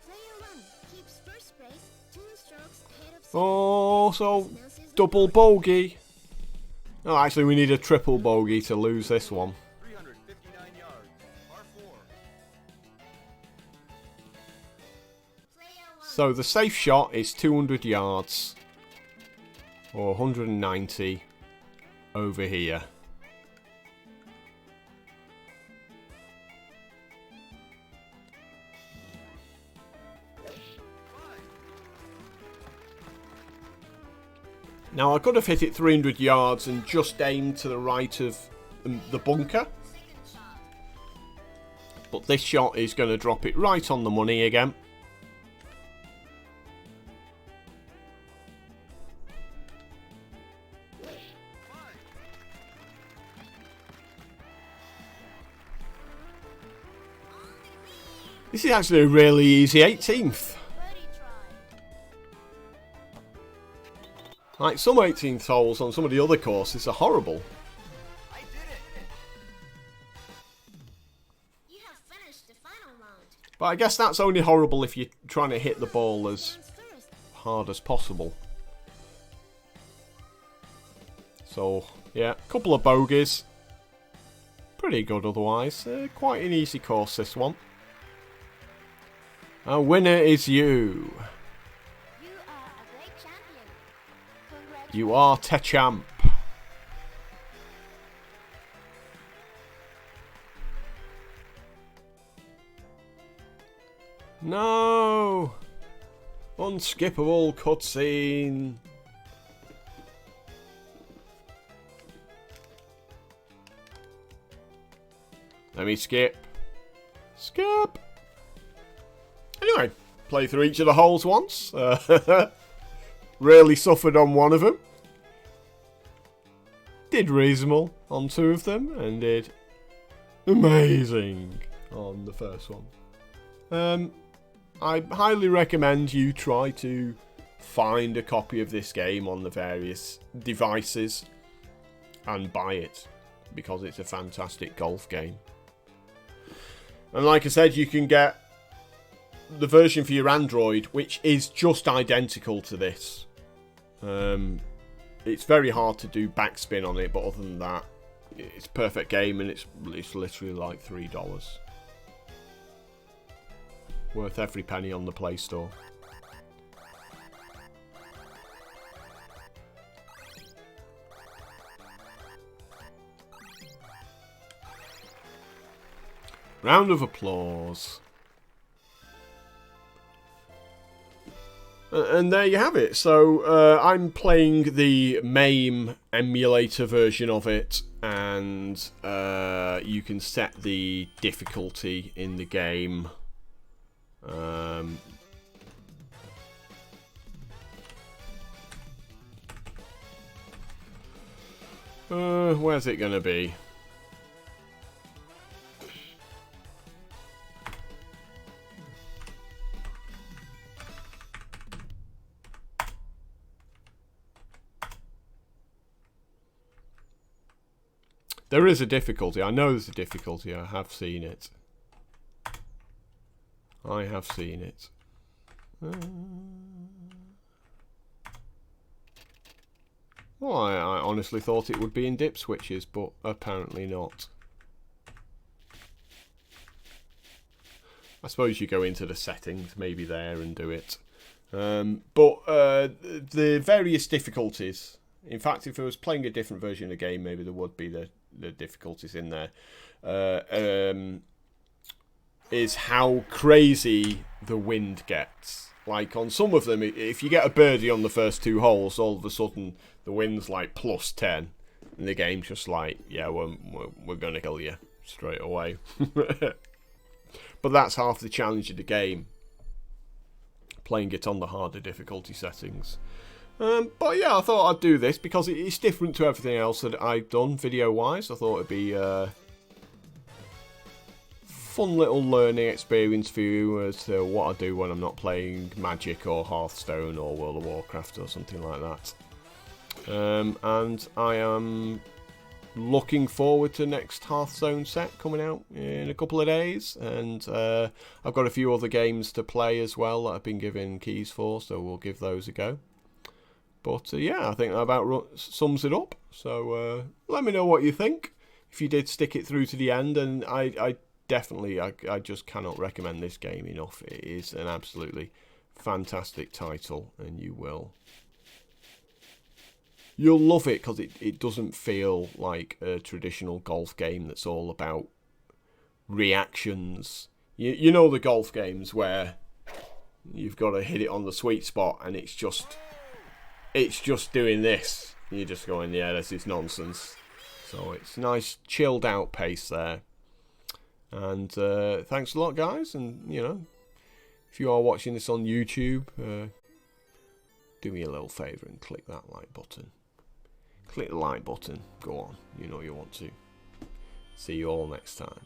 Player 1 keeps first place 2 strokes ahead of second. Oh, so Nancy's double report. bogey. Oh, actually, we need a triple bogey to lose this one. 359 yards. Par 4. Player 1. So the safe shot is 200 yards. Or 190 over here. Now I could have hit it 300 yards and just aimed to the right of the bunker. Second shot. But this shot is going to drop it right on the money again. This is actually a really easy 18th. Birdie try. Like some 18th holes on some of the other courses are horrible. I did it. You have finished the final round. But I guess that's only horrible if you're trying to hit the ball as Stands first. hard as possible. So, yeah, a couple of bogeys. Pretty good otherwise. Quite an easy course, this one. Our winner is you. You are a great champion. Congratulations. You are Techamp. No! Unskippable cutscene. Let me skip. Skip! Anyway, play through each of the holes once. Really suffered on one of them. Did reasonable on 2 of them, and did amazing on the first one. I highly recommend you try to find a copy of this game on the various devices and buy it, because it's a fantastic golf game. And like I said, you can get the version for your Android, which is just identical to this. It's very hard to do backspin on it, but other than that, it's a perfect game, and it's literally like $3. Worth every penny on the Play Store. Round of applause. And there you have it. So I'm playing the MAME emulator version of it, and you can set the difficulty in the game. Where's it gonna be? There is a difficulty. I know there's a difficulty. I have seen it. I have seen it. Well, I honestly thought it would be in dip switches, but apparently not. I suppose you go into the settings, maybe there, and do it. But the various difficulties. In fact, if I was playing a different version of the game, maybe there would be the difficulties in there. Is how crazy the wind gets. Like on some of them, if you get a birdie on the first 2 holes, all of a sudden the wind's like +10, and the game's just like, yeah, we're gonna kill you straight away. But that's half the challenge of the game. Playing it on the harder difficulty settings. But yeah, I thought I'd do this because it's different to everything else that I've done video-wise. I thought it'd be fun little learning experience for you as to what I do when I'm not playing Magic or Hearthstone or World of Warcraft or something like that. And I am looking forward to next Hearthstone set coming out in a couple of days, and I've got a few other games to play as well that I've been given keys for, so we'll give those a go. But yeah, I think that about sums it up. So let me know what you think, if you did stick it through to the end. And I definitely, I just cannot recommend this game enough. It is an absolutely fantastic title, and you'll love it because it doesn't feel like a traditional golf game that's all about reactions. You know the golf games where you've got to hit it on the sweet spot and it's just doing this. You're just going, yeah, this is nonsense. So it's nice chilled out pace there. And thanks a lot, guys. And if you are watching this on YouTube, do me a little favour and click that like button. Click the like button. Go on. You know you want to. See you all next time.